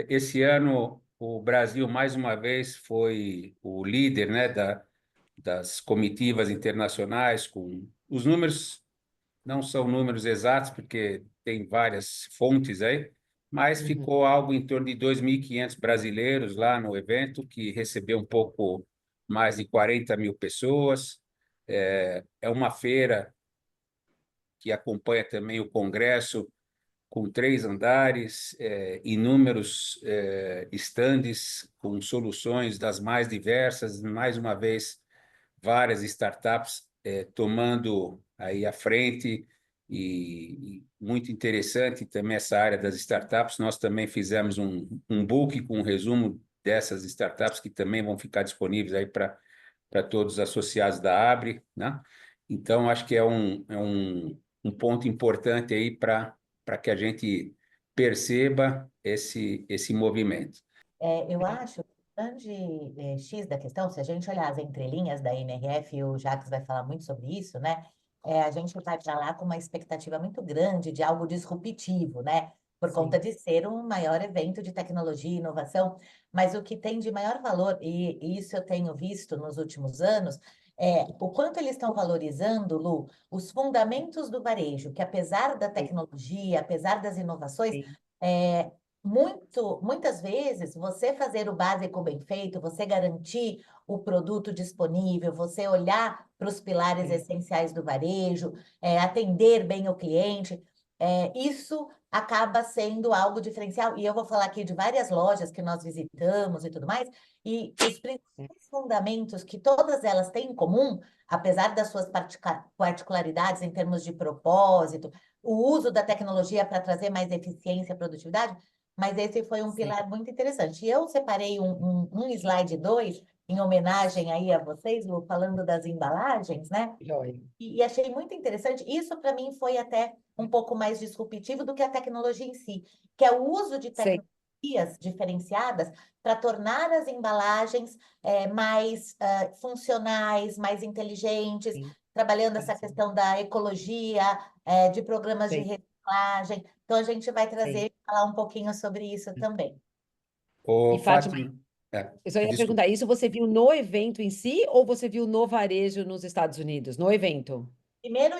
Esse ano, o Brasil, mais uma vez, foi o líder, né, das comitivas internacionais, com os números não são números exatos, porque tem várias fontes aí, mas Uhum. ficou algo em torno de 2.500 brasileiros lá no evento, que recebeu um pouco mais de 40 mil pessoas. É uma feira que acompanha também o Congresso, com 3 andares, inúmeros estandes com soluções das mais diversas, mais uma vez, várias startups tomando aí a frente, e muito interessante também essa área das startups. Nós também fizemos um book com um resumo dessas startups que também vão ficar disponíveis aí para todos os associados da Abre, né? Então, acho que é um ponto importante aí para que a gente perceba esse movimento. Eu acho que o grande X da questão, se a gente olhar as entrelinhas da NRF, e o Jacques vai falar muito sobre isso, né? A gente vai para lá com uma expectativa muito grande de algo disruptivo, né? Por conta de ser um maior evento de tecnologia e inovação, mas o que tem de maior valor, e isso eu tenho visto nos últimos anos, é o quanto eles estão valorizando, Lu, os fundamentos do varejo, que apesar da tecnologia, apesar das inovações, Sim. muitas vezes, você fazer o básico bem feito, você garantir o produto disponível, você olhar para os pilares essenciais do varejo, atender bem o cliente, isso acaba sendo algo diferencial. E eu vou falar aqui de várias lojas que nós visitamos e tudo mais, e os principais fundamentos que todas elas têm em comum, apesar das suas particularidades em termos de propósito, o uso da tecnologia para trazer mais eficiência e produtividade, mas esse foi um pilar muito interessante. E eu separei um slide 2 em homenagem aí a vocês, Lu, falando das embalagens, né? Joia. E achei muito interessante. Isso, para mim, foi até um pouco mais disruptivo do que a tecnologia em si, que é o uso de Sei. tecnologias diferenciadas para tornar as embalagens mais funcionais, mais inteligentes, Sim. trabalhando essa questão da ecologia, de programas de Sei. reciclagem. Então, a gente vai Sei. trazer, falar um pouquinho sobre isso também. Ô, E, Fátima, Fátima, eu só ia desculpa. perguntar, isso você viu no evento em si ou você viu no varejo nos Estados Unidos, no evento? Primeiro,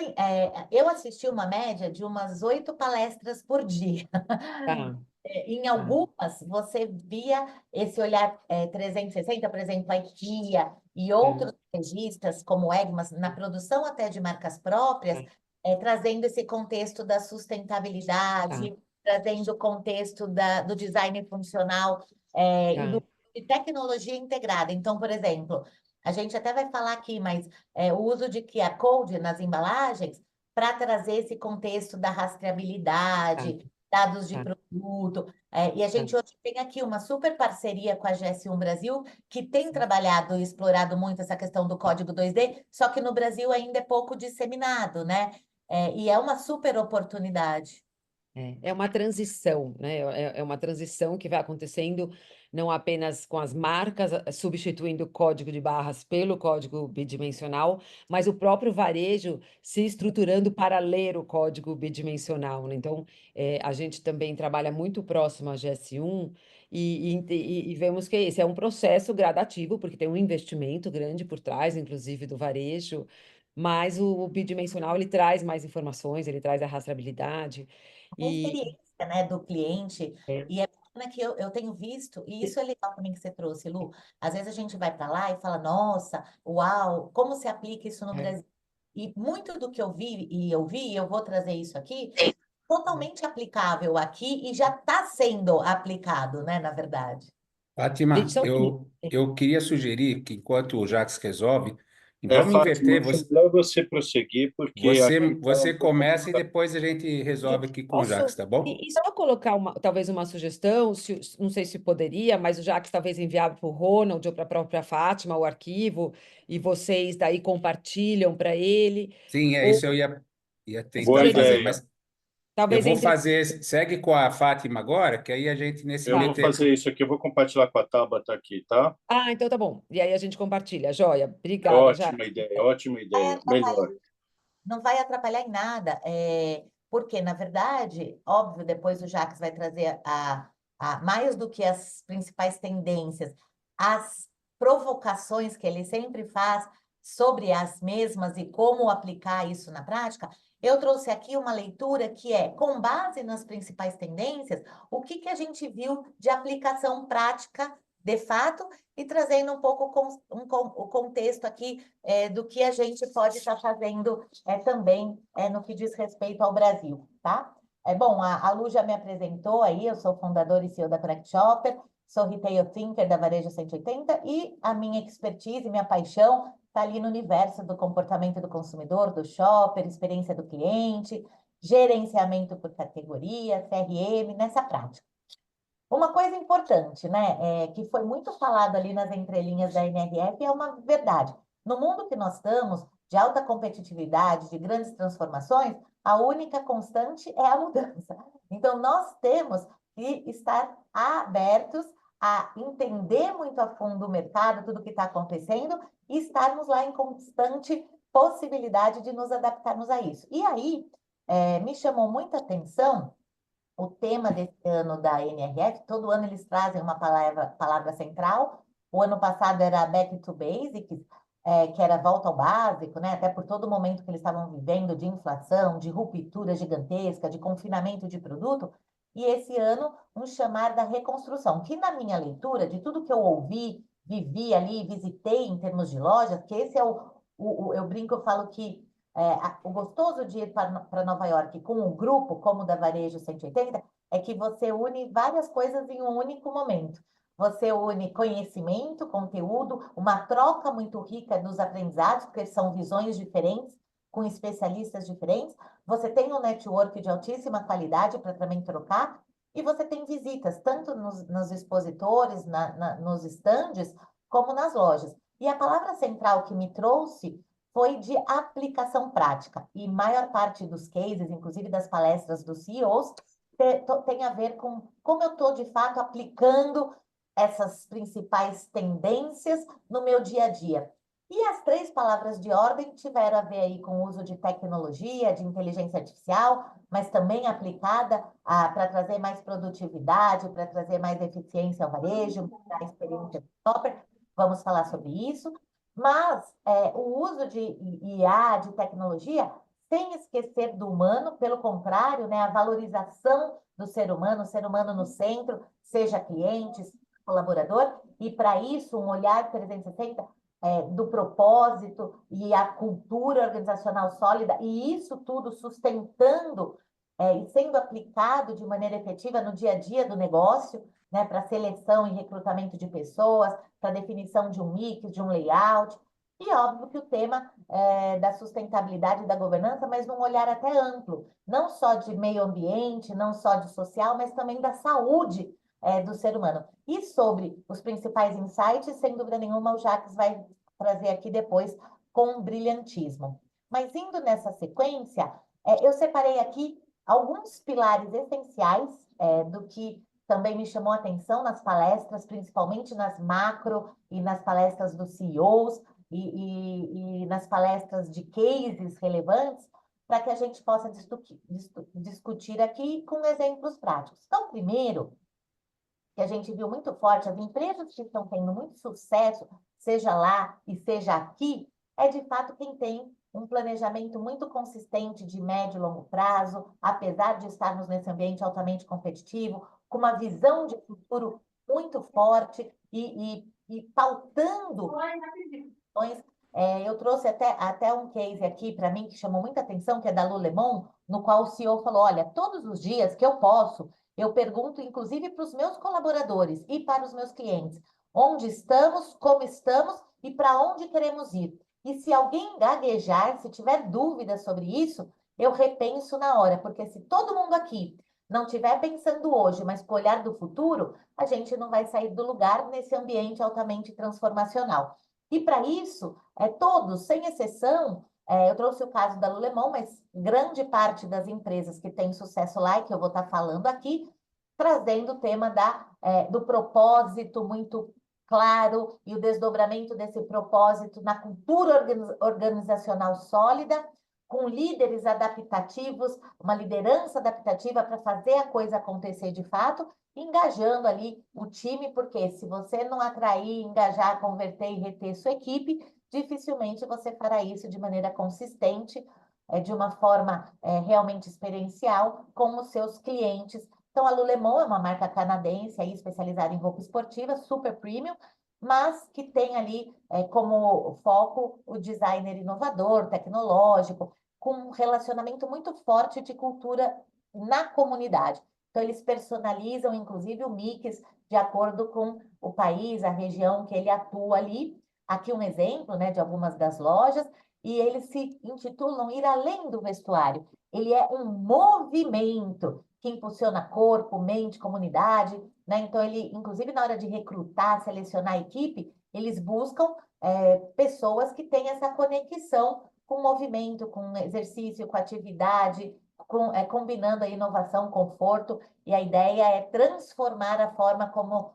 eu assisti uma média de umas 8 palestras por dia. Tá, Em tá, algumas, você via esse olhar 360, por exemplo, a IKEA e tá, outros varejistas, como o Egmas, na produção até de marcas próprias, trazendo esse contexto da tá, sustentabilidade, trazendo o contexto do design funcional e tá, de tecnologia integrada. Então, por exemplo, a gente até vai falar aqui, mas o uso de QR Code nas embalagens para trazer esse contexto da tá, rastreabilidade, dados de tá, produto. E a tá. gente hoje tem aqui uma super parceria com a GS1 Brasil, que tem trabalhado e explorado muito essa questão do código 2D, só que no Brasil ainda é pouco disseminado, né? E é uma super oportunidade. É uma transição, né? É uma transição que vai acontecendo não apenas com as marcas substituindo o código de barras pelo código bidimensional, mas o próprio varejo se estruturando para ler o código bidimensional, né? Então, a gente também trabalha muito próximo à GS1 e vemos que esse é um processo gradativo, porque tem um investimento grande por trás, inclusive do varejo, mas o bidimensional ele traz mais informações, ele traz a rastreabilidade. A E experiência, né, do cliente, é, e é bacana que eu tenho visto, e isso é legal também que você trouxe, Lu. Às vezes a gente vai para lá e fala, nossa, uau, como se aplica isso no é, Brasil? E muito do que e eu vou trazer isso aqui, totalmente aplicável aqui e já está sendo aplicado, né, na verdade. gente, Fátima, são eu queria sugerir que, enquanto o Jacques resolve, vamos Fátima, inverter. acho melhor você prosseguir, porque Você, aqui está você um pouco começa e devagar. depois a gente resolve aqui com o Jacques, posso tá bom? e só colocar talvez uma sugestão, não sei se poderia, mas o Jacques talvez enviar para o Ronald ou para a própria Fátima o arquivo e vocês daí compartilham para ele, Sim, ou isso eu ia isso tentar Boa poderia fazer, ideia. mas eu talvez vou entre fazer. Segue com a Fátima agora, que aí a gente, nesse Eu meio vou tempo. fazer isso aqui, eu vou compartilhar com a Tabata aqui, tá? então tá bom. E aí a gente compartilha. Joia. Obrigada, Ótima Jacques. ideia, ótima Vai ideia. atrapalhar, Melhor. não vai atrapalhar em nada, porque, na verdade, óbvio, depois o Jacques vai trazer mais do que as principais tendências, as provocações que ele sempre faz sobre as mesmas e como aplicar isso na prática, eu trouxe aqui uma leitura que é, com base nas principais tendências, o que a gente viu de aplicação prática de fato, e trazendo um pouco o contexto aqui do que a gente pode estar fazendo também no que diz respeito ao Brasil, tá? Bom, a Lu já me apresentou aí, eu sou fundadora e CEO da Connect Shopper, sou retail thinker da Varejo 180 e a minha expertise, minha paixão está ali no universo do comportamento do consumidor, do shopper, experiência do cliente, gerenciamento por categoria, CRM, nessa prática. Uma coisa importante, né, que foi muito falado ali nas entrelinhas da NRF, é uma verdade. No mundo que nós estamos, de alta competitividade, de grandes transformações, a única constante é a mudança. Então, nós temos que estar abertos a entender muito a fundo o mercado, tudo o que está acontecendo, e estarmos lá em constante possibilidade de nos adaptarmos a isso. E aí, me chamou muita atenção o tema desse ano da NRF. Todo ano eles trazem uma palavra central. O ano passado era Back to Basics, que era volta ao básico, né? Até por todo o momento que eles estavam vivendo de inflação, de ruptura gigantesca, de confinamento de produto. E esse ano, um chamar da reconstrução, que na minha leitura, de tudo que eu ouvi, vivi ali, visitei em termos de lojas, que esse é eu brinco, eu falo que o gostoso de ir para Nova York com um grupo, como o da Varejo 180, é que você une várias coisas em um único momento. Você une conhecimento, conteúdo, uma troca muito rica dos aprendizados, porque são visões diferentes, com especialistas diferentes. Você tem um network de altíssima qualidade para também trocar, e você tem visitas, tanto nos expositores, nos estandes, como nas lojas. E a palavra central que me trouxe foi de aplicação prática. E maior parte dos cases, inclusive das palestras dos CEOs, tem a ver com como eu estou, de fato, aplicando essas principais tendências no meu dia a dia. E as 3 palavras de ordem tiveram a ver aí com o uso de tecnologia, de inteligência artificial, mas também aplicada para trazer mais produtividade, para trazer mais eficiência ao varejo, a experiência do shopper. Vamos falar sobre isso. Mas o uso de IA, de tecnologia, sem esquecer do humano, pelo contrário, né, a valorização do ser humano, o ser humano no centro, seja cliente, seja colaborador, e para isso um olhar 360 do propósito e a cultura organizacional sólida, e isso tudo sustentando e sendo aplicado de maneira efetiva no dia a dia do negócio, né, para seleção e recrutamento de pessoas, para definição de um mix, de um layout, e óbvio que o tema da sustentabilidade e da governança, mas num olhar até amplo, não só de meio ambiente, não só de social, mas também da saúde do ser humano. E sobre os principais insights, sem dúvida nenhuma, o Jacques vai trazer aqui depois com brilhantismo. Mas indo nessa sequência, eu separei aqui alguns pilares essenciais do que também me chamou a atenção nas palestras, principalmente nas macro e nas palestras dos CEOs e nas palestras de cases relevantes, para que a gente possa discutir aqui com exemplos práticos. Então, primeiro, que a gente viu muito forte, as empresas que estão tendo muito sucesso, seja lá e seja aqui, é de fato quem tem um planejamento muito consistente de médio e longo prazo, apesar de estarmos nesse ambiente altamente competitivo, com uma visão de futuro muito forte e pautando ações. Eu trouxe até um case aqui para mim que chamou muita atenção, que é da Lulemon, no qual o CEO falou, olha, todos os dias que eu posso, eu pergunto, inclusive, para os meus colaboradores e para os meus clientes, onde estamos, como estamos e para onde queremos ir. E se alguém gaguejar, se tiver dúvidas sobre isso, eu repenso na hora, porque se todo mundo aqui não estiver pensando hoje, mas com o olhar do futuro, a gente não vai sair do lugar nesse ambiente altamente transformacional. E para isso, todos, sem exceção, eu trouxe o caso da Lulemon, mas grande parte das empresas que têm sucesso lá, e que eu vou estar falando aqui, trazendo o tema do propósito muito claro e o desdobramento desse propósito na cultura organizacional sólida, com líderes adaptativos, uma liderança adaptativa para fazer a coisa acontecer de fato, engajando ali o time, porque se você não atrair, engajar, converter e reter sua equipe, dificilmente você fará isso de maneira consistente, de uma forma realmente experiencial com os seus clientes. Então, a Lululemon é uma marca canadense aí, especializada em roupa esportiva, super premium, mas que tem ali como foco o designer inovador, tecnológico, com um relacionamento muito forte de cultura na comunidade. Então, eles personalizam, inclusive, o mix de acordo com o país, a região que ele atua ali. Aqui um exemplo, né, de algumas das lojas, e eles se intitulam Ir Além do Vestuário. Ele é um movimento que impulsiona corpo, mente, comunidade, né? Então, ele, inclusive, na hora de recrutar, selecionar a equipe, eles buscam pessoas que têm essa conexão com movimento, com exercício, com atividade, combinando a inovação, conforto, e a ideia é transformar a forma como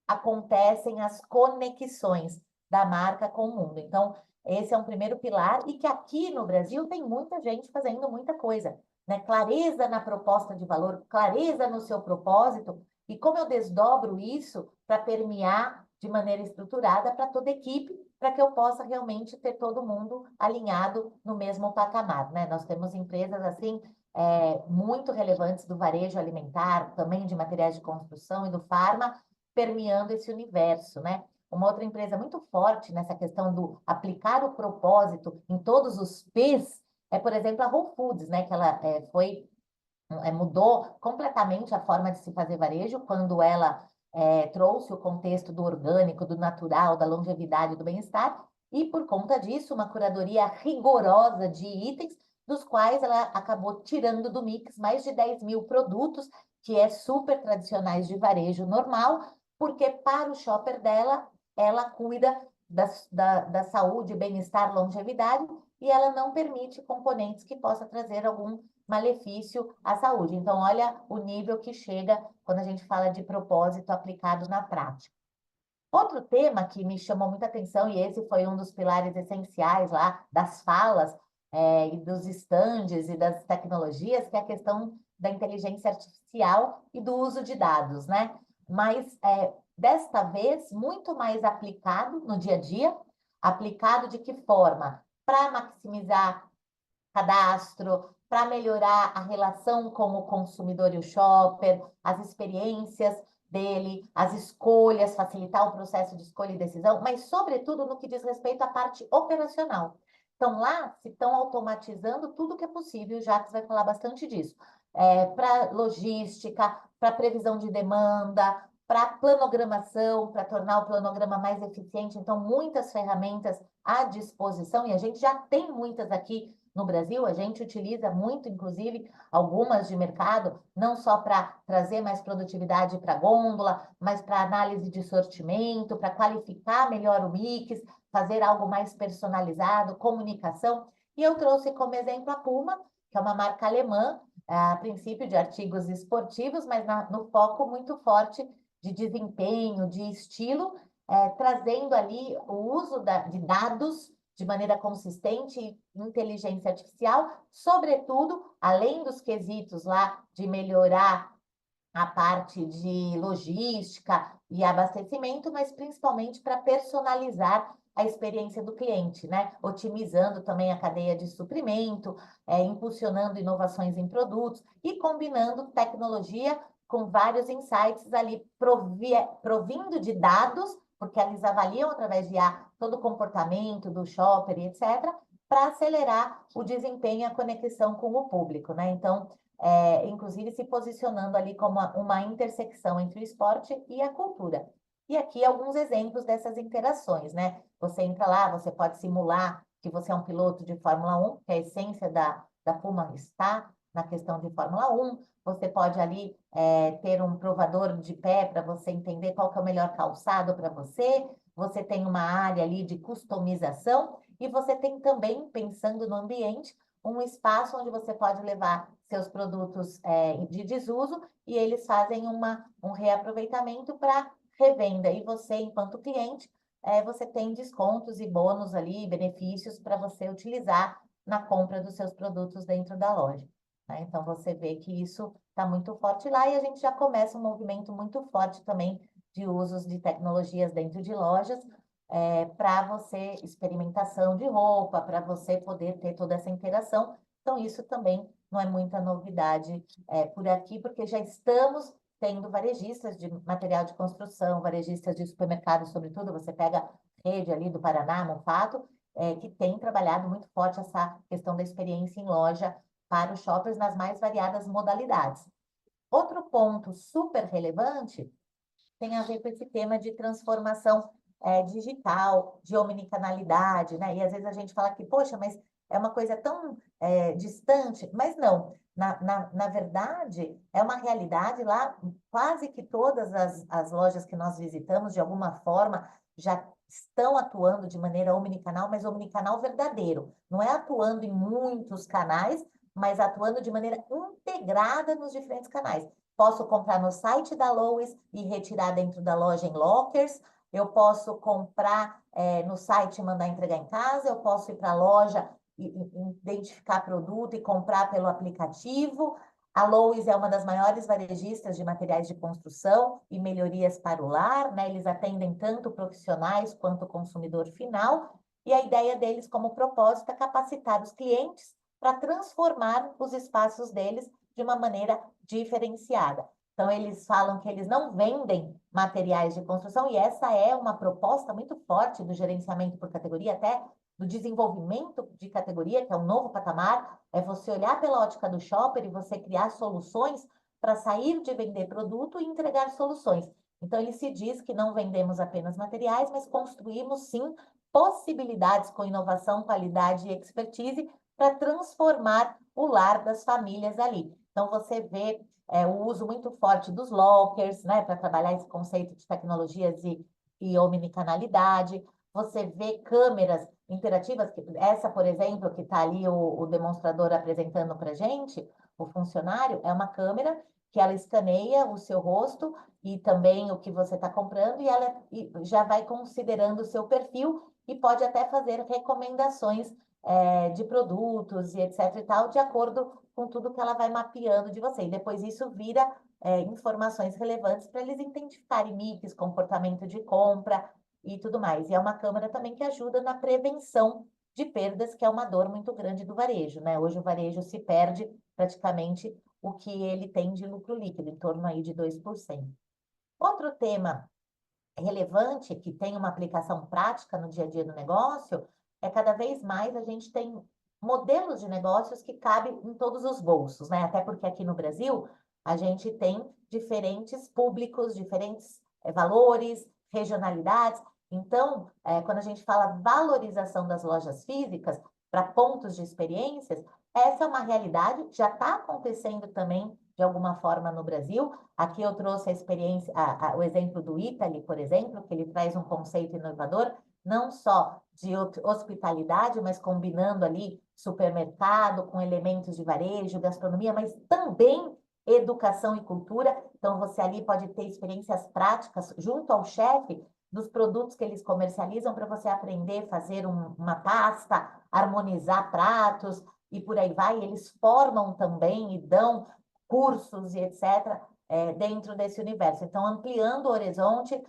acontecem as conexões da marca com o mundo. Então, esse é um primeiro pilar, e que aqui no Brasil tem muita gente fazendo muita coisa, né? Clareza na proposta de valor, clareza no seu propósito, e como eu desdobro isso para permear de maneira estruturada para toda a equipe, para que eu possa realmente ter todo mundo alinhado no mesmo patamar, né? Nós temos empresas assim muito relevantes do varejo alimentar, também de materiais de construção e do farma, permeando esse universo, né? Uma outra empresa muito forte nessa questão do aplicar o propósito em todos os P's é, por exemplo, a Whole Foods, né? Que ela mudou completamente a forma de se fazer varejo quando ela trouxe o contexto do orgânico, do natural, da longevidade, do bem-estar, e por conta disso, uma curadoria rigorosa de itens, dos quais ela acabou tirando do mix mais de 10 mil produtos, que é super tradicionais de varejo normal, porque para o shopper dela, ela cuida da saúde, bem-estar, longevidade, e ela não permite componentes que possam trazer algum malefício à saúde. Então, olha o nível que chega quando a gente fala de propósito aplicado na prática. Outro tema que me chamou muita atenção, e esse foi um dos pilares essenciais lá das falas e dos estandes e das tecnologias, que é a questão da inteligência artificial e do uso de dados, né? Mas, desta vez, muito mais aplicado no dia a dia. Aplicado de que forma? Para maximizar cadastro, para melhorar a relação com o consumidor e o shopper, as experiências dele, as escolhas, facilitar o processo de escolha e decisão, mas, sobretudo, no que diz respeito à parte operacional. Então, lá se estão automatizando tudo que é possível, o Jacques vai falar bastante disso, para logística, para previsão de demanda, para planogramação, para tornar o planograma mais eficiente. Então, muitas ferramentas à disposição, e a gente já tem muitas aqui no Brasil, a gente utiliza muito, inclusive, algumas de mercado, não só para trazer mais produtividade para a gôndola, mas para análise de sortimento, para qualificar melhor o mix, fazer algo mais personalizado, comunicação. E eu trouxe como exemplo a Puma, que é uma marca alemã, a princípio de artigos esportivos, mas no foco muito forte de desempenho, de estilo, trazendo ali o uso de dados de maneira consistente e inteligência artificial, sobretudo, além dos quesitos lá de melhorar a parte de logística e abastecimento, mas principalmente para personalizar a experiência do cliente, né? Otimizando também a cadeia de suprimento, impulsionando inovações em produtos e combinando tecnologia com vários insights ali provindo de dados, porque eles avaliam através de todo o comportamento do shopper e etc., para acelerar o desempenho e a conexão com o público, né? Então, inclusive se posicionando ali como uma intersecção entre o esporte e a cultura. E aqui alguns exemplos dessas interações, né? Você entra lá, você pode simular que você é um piloto de Fórmula 1, que é a essência da Puma está na questão de Fórmula 1. Você pode ali ter um provador de pé para você entender qual que é o melhor calçado para você. Você tem uma área ali de customização e você tem também, pensando no ambiente, um espaço onde você pode levar seus produtos de desuso e eles fazem um reaproveitamento para revenda. E você, enquanto cliente, você tem descontos e bônus ali, benefícios para você utilizar na compra dos seus produtos dentro da loja, né? Então, você vê que isso está muito forte lá e a gente já começa um movimento muito forte também de usos de tecnologias dentro de lojas, para você, experimentação de roupa, para você poder ter toda essa interação. Então, isso também não é muita novidade por aqui, porque já estamos tendo varejistas de material de construção, varejistas de supermercado, sobretudo, você pega a rede ali do Paraná, Monfato, que tem trabalhado muito forte essa questão da experiência em loja para os shoppers nas mais variadas modalidades. Outro ponto super relevante tem a ver com esse tema de transformação digital, de omnicanalidade, né? E às vezes a gente fala que, poxa, mas é uma coisa tão distante, mas não. Na verdade, é uma realidade lá, quase que todas as lojas que nós visitamos, de alguma forma, já estão atuando de maneira omnicanal, mas omnicanal verdadeiro. Não é atuando em muitos canais, mas atuando de maneira integrada nos diferentes canais. Posso comprar no site da Lowe's e retirar dentro da loja em lockers. Eu posso comprar no site e mandar entregar em casa. Eu posso ir para a loja e identificar produto e comprar pelo aplicativo. A Lowe's é uma das maiores varejistas de materiais de construção e melhorias para o lar, né? Eles atendem tanto profissionais quanto o consumidor final. E a ideia deles, como propósito, é capacitar os clientes para transformar os espaços deles de uma maneira diferenciada. Então, eles falam que eles não vendem materiais de construção, e essa é uma proposta muito forte do gerenciamento por categoria, até do desenvolvimento de categoria, que é um novo patamar, é você olhar pela ótica do shopper e você criar soluções para sair de vender produto e entregar soluções. Então, ele se diz que não vendemos apenas materiais, mas construímos, sim, possibilidades com inovação, qualidade e expertise para transformar o lar das famílias ali. Então, você vê o uso muito forte dos lockers, né, para trabalhar esse conceito de tecnologias e omnicanalidade. Você vê câmeras interativas, essa, por exemplo, que está ali o demonstrador apresentando para a gente, o funcionário, é uma câmera que ela escaneia o seu rosto e também o que você está comprando, e ela já vai considerando o seu perfil e pode até fazer recomendações de produtos e etc e tal, de acordo com tudo que ela vai mapeando de você. E depois isso vira informações relevantes para eles identificarem mix, comportamento de compra e tudo mais. E é uma câmera também que ajuda na prevenção de perdas, que é uma dor muito grande do varejo, né? Hoje o varejo se perde praticamente o que ele tem de lucro líquido, em torno aí de 2%. Outro tema relevante, que tem uma aplicação prática no dia a dia do negócio, é cada vez mais a gente tem modelos de negócios que cabem em todos os bolsos, né? Até porque aqui no Brasil a gente tem diferentes públicos, diferentes valores, regionalidades. Então, quando a gente fala valorização das lojas físicas para pontos de experiências, essa é uma realidade, já está acontecendo também de alguma forma no Brasil. Aqui eu trouxe a experiência, o exemplo do Italy, por exemplo, que ele traz um conceito inovador, não só de hospitalidade, mas combinando ali supermercado com elementos de varejo, gastronomia, mas também educação e cultura. Então, você ali pode ter experiências práticas junto ao chefe dos produtos que eles comercializam para você aprender a fazer uma pasta, harmonizar pratos e por aí vai. Eles formam também e dão cursos e etc., dentro desse universo. Então, ampliando o horizonte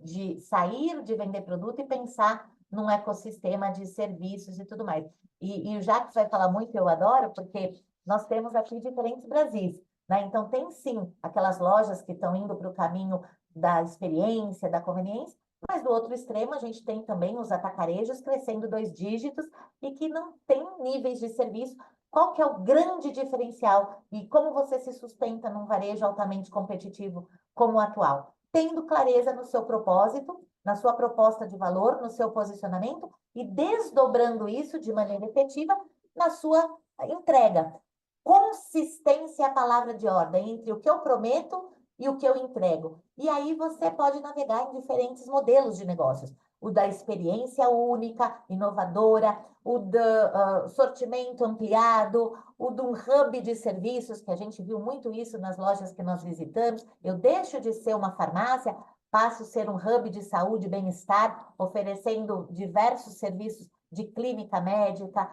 de sair de vender produto e pensar num ecossistema de serviços e tudo mais. E o Jacques vai falar muito, eu adoro, porque nós temos aqui diferentes Brasis, né? Então, tem sim aquelas lojas que estão indo para o caminho da experiência, da conveniência, mas do outro extremo a gente tem também os atacarejos crescendo 2 dígitos e que não tem níveis de serviço. Qual que é o grande diferencial e como você se sustenta num varejo altamente competitivo como o atual? Tendo clareza no seu propósito, na sua proposta de valor, no seu posicionamento e desdobrando isso de maneira efetiva na sua entrega. Consistência é a palavra de ordem entre o que eu prometo e o que eu entrego. E aí você pode navegar em diferentes modelos de negócios. O da experiência única, inovadora, o do sortimento ampliado, o de um hub de serviços, que a gente viu muito isso nas lojas que nós visitamos. Eu deixo de ser uma farmácia, passo a ser um hub de saúde e bem-estar, oferecendo diversos serviços de clínica médica,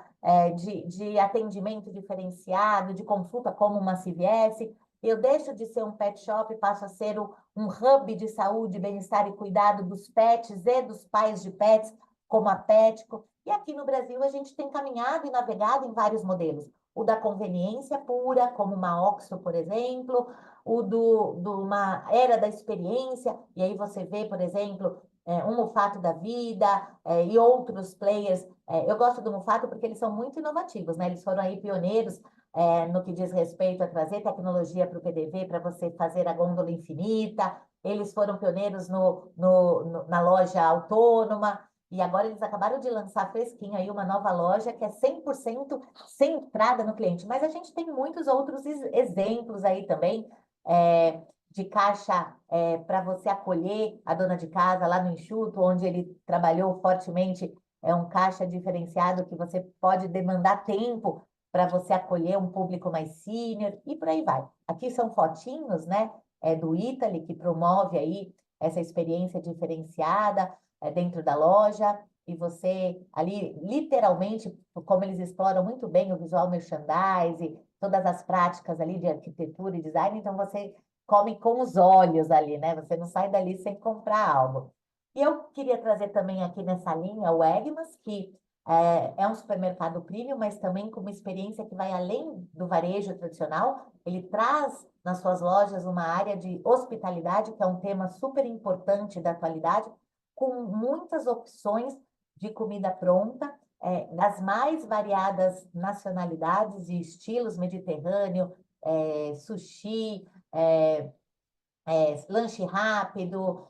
de atendimento diferenciado, de consulta como uma CVS. Eu deixo de ser um pet shop e passo a ser um hub de saúde, bem-estar e cuidado dos pets e dos pais de pets, como a Petco. E aqui no Brasil a gente tem caminhado e navegado em vários modelos. O da conveniência pura, como uma Oxo, por exemplo, o uma era da experiência, e aí você vê, por exemplo, um Mufato da vida e outros players. Eu gosto do Mufato porque eles são muito inovativos, né? Eles foram aí pioneiros no que diz respeito a trazer tecnologia para o PDV, para você fazer a gôndola infinita. Eles foram pioneiros na loja autônoma. E agora eles acabaram de lançar fresquinho aí uma nova loja que é 100% centrada no cliente. Mas a gente tem muitos outros exemplos aí também de caixa para você acolher a dona de casa lá no Enxuto, onde ele trabalhou fortemente. É um caixa diferenciado que você pode demandar tempo para você acolher um público mais sênior e por aí vai. Aqui são fotinhos, né, do Italy, que promove aí essa experiência diferenciada dentro da loja, e você ali, literalmente, como eles exploram muito bem o visual merchandising, todas as práticas ali de arquitetura e design, então você come com os olhos ali, né? Você não sai dali sem comprar algo. E eu queria trazer também aqui nessa linha o Egmas, que é um supermercado premium, mas também com uma experiência que vai além do varejo tradicional. Ele traz nas suas lojas uma área de hospitalidade, que é um tema super importante da atualidade, com muitas opções de comida pronta, das mais variadas nacionalidades e estilos, mediterrâneo, sushi, lanche rápido,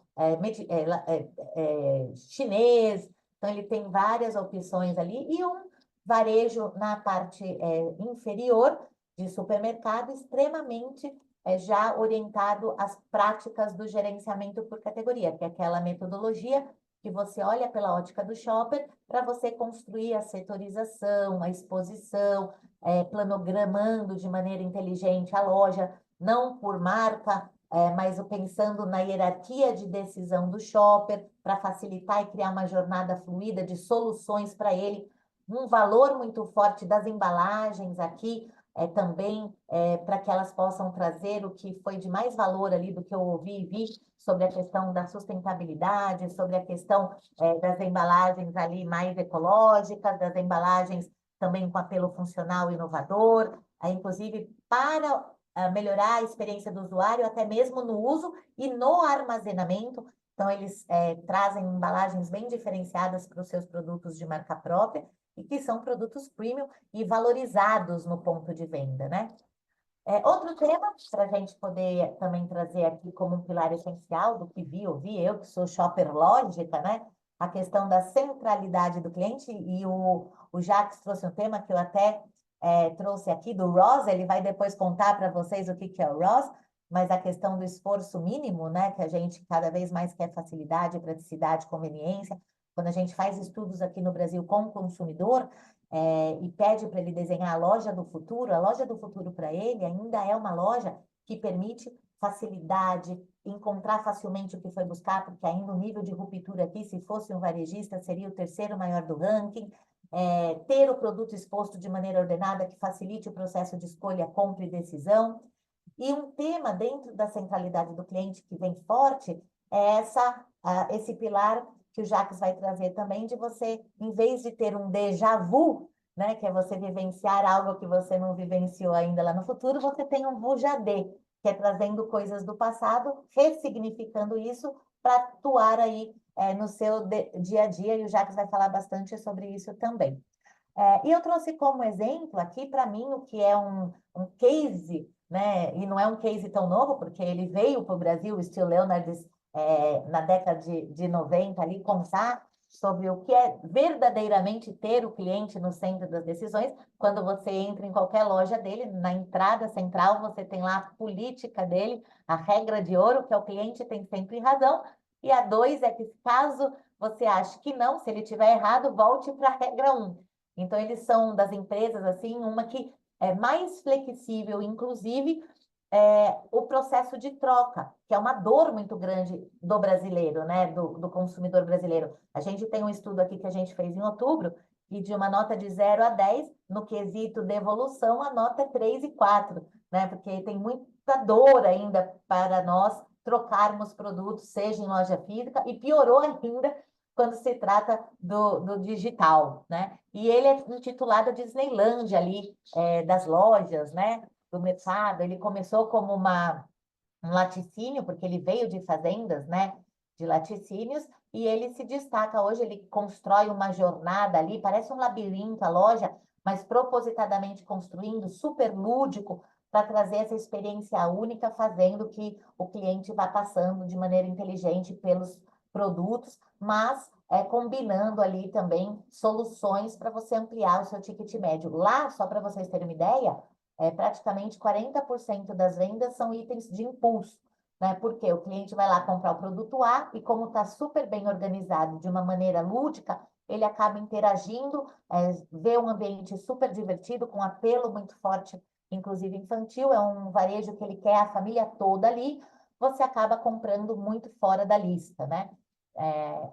chinês. Então, ele tem várias opções ali e um varejo na parte inferior de supermercado extremamente já orientado às práticas do gerenciamento por categoria, que é aquela metodologia que você olha pela ótica do shopper para você construir a setorização, a exposição, planogramando de maneira inteligente a loja, não por marca, mas pensando na hierarquia de decisão do shopper, para facilitar e criar uma jornada fluida de soluções para ele. Um valor muito forte das embalagens aqui, também para que elas possam trazer o que foi de mais valor ali do que eu ouvi e vi sobre a questão da sustentabilidade, sobre a questão das embalagens ali mais ecológicas, das embalagens também com apelo funcional e inovador, inclusive para melhorar a experiência do usuário, até mesmo no uso e no armazenamento. Então, eles trazem embalagens bem diferenciadas para os seus produtos de marca própria e que são produtos premium e valorizados no ponto de venda, né? Outro tema para a gente poder também trazer aqui como um pilar essencial do que ouvi, eu que sou shopper lógica, né? A questão da centralidade do cliente, e o Jacques trouxe um tema que eu até trouxe aqui do Ross, ele vai depois contar para vocês o que é o Ross, mas a questão do esforço mínimo, né? Que a gente cada vez mais quer facilidade, praticidade, conveniência. Quando a gente faz estudos aqui no Brasil com o consumidor, e pede para ele desenhar a loja do futuro para ele ainda é uma loja que permite facilidade, encontrar facilmente o que foi buscar, porque ainda o nível de ruptura aqui, se fosse um varejista, seria o terceiro maior do ranking, ter o produto exposto de maneira ordenada, que facilite o processo de escolha, compra e decisão. E um tema dentro da centralidade do cliente que vem forte é esse pilar que o Jacques vai trazer também, de você, em vez de ter um déjà vu, né, que é você vivenciar algo que você não vivenciou ainda lá no futuro, você tem um vujadê, que é trazendo coisas do passado, ressignificando isso para atuar aí no seu dia a dia, e o Jacques vai falar bastante sobre isso também. E eu trouxe como exemplo aqui, para mim, o que é um case, né, e não é um case tão novo, porque ele veio para o Brasil, o Steel Leonards, na década de 90, ali, contar sobre o que é verdadeiramente ter o cliente no centro das decisões. Quando você entra em qualquer loja dele, na entrada central, você tem lá a política dele, a regra de ouro, que é o cliente tem sempre razão, e a 2 é que, caso você ache que não, se ele tiver errado, volte para a regra 1. Então, eles são das empresas, assim, uma que é mais flexível, inclusive, o processo de troca, que é uma dor muito grande do brasileiro, né? Do consumidor brasileiro. A gente tem um estudo aqui que a gente fez em outubro, E de uma nota de 0 a 10, no quesito devolução, a nota é 3 e 4, né? Porque tem muita dor ainda para nós trocarmos produtos, seja em loja física, e piorou ainda quando se trata do digital, né? E ele é intitulado Disneylândia ali, das lojas, né? Do mercado. Ele começou como um laticínio, porque ele veio de fazendas, né? De laticínios, e ele se destaca hoje, ele constrói uma jornada ali, parece um labirinto a loja, mas propositadamente construindo, super lúdico, para trazer essa experiência única, fazendo que o cliente vá passando de maneira inteligente pelos produtos, mas combinando ali também soluções para você ampliar o seu ticket médio. Lá, só para vocês terem uma ideia, praticamente 40% das vendas são itens de impulso, né? Porque o cliente vai lá comprar o produto A e, como está super bem organizado de uma maneira lúdica, ele acaba interagindo, vê um ambiente super divertido, com apelo muito forte, inclusive infantil, é um varejo que ele quer a família toda ali, você acaba comprando muito fora da lista, né?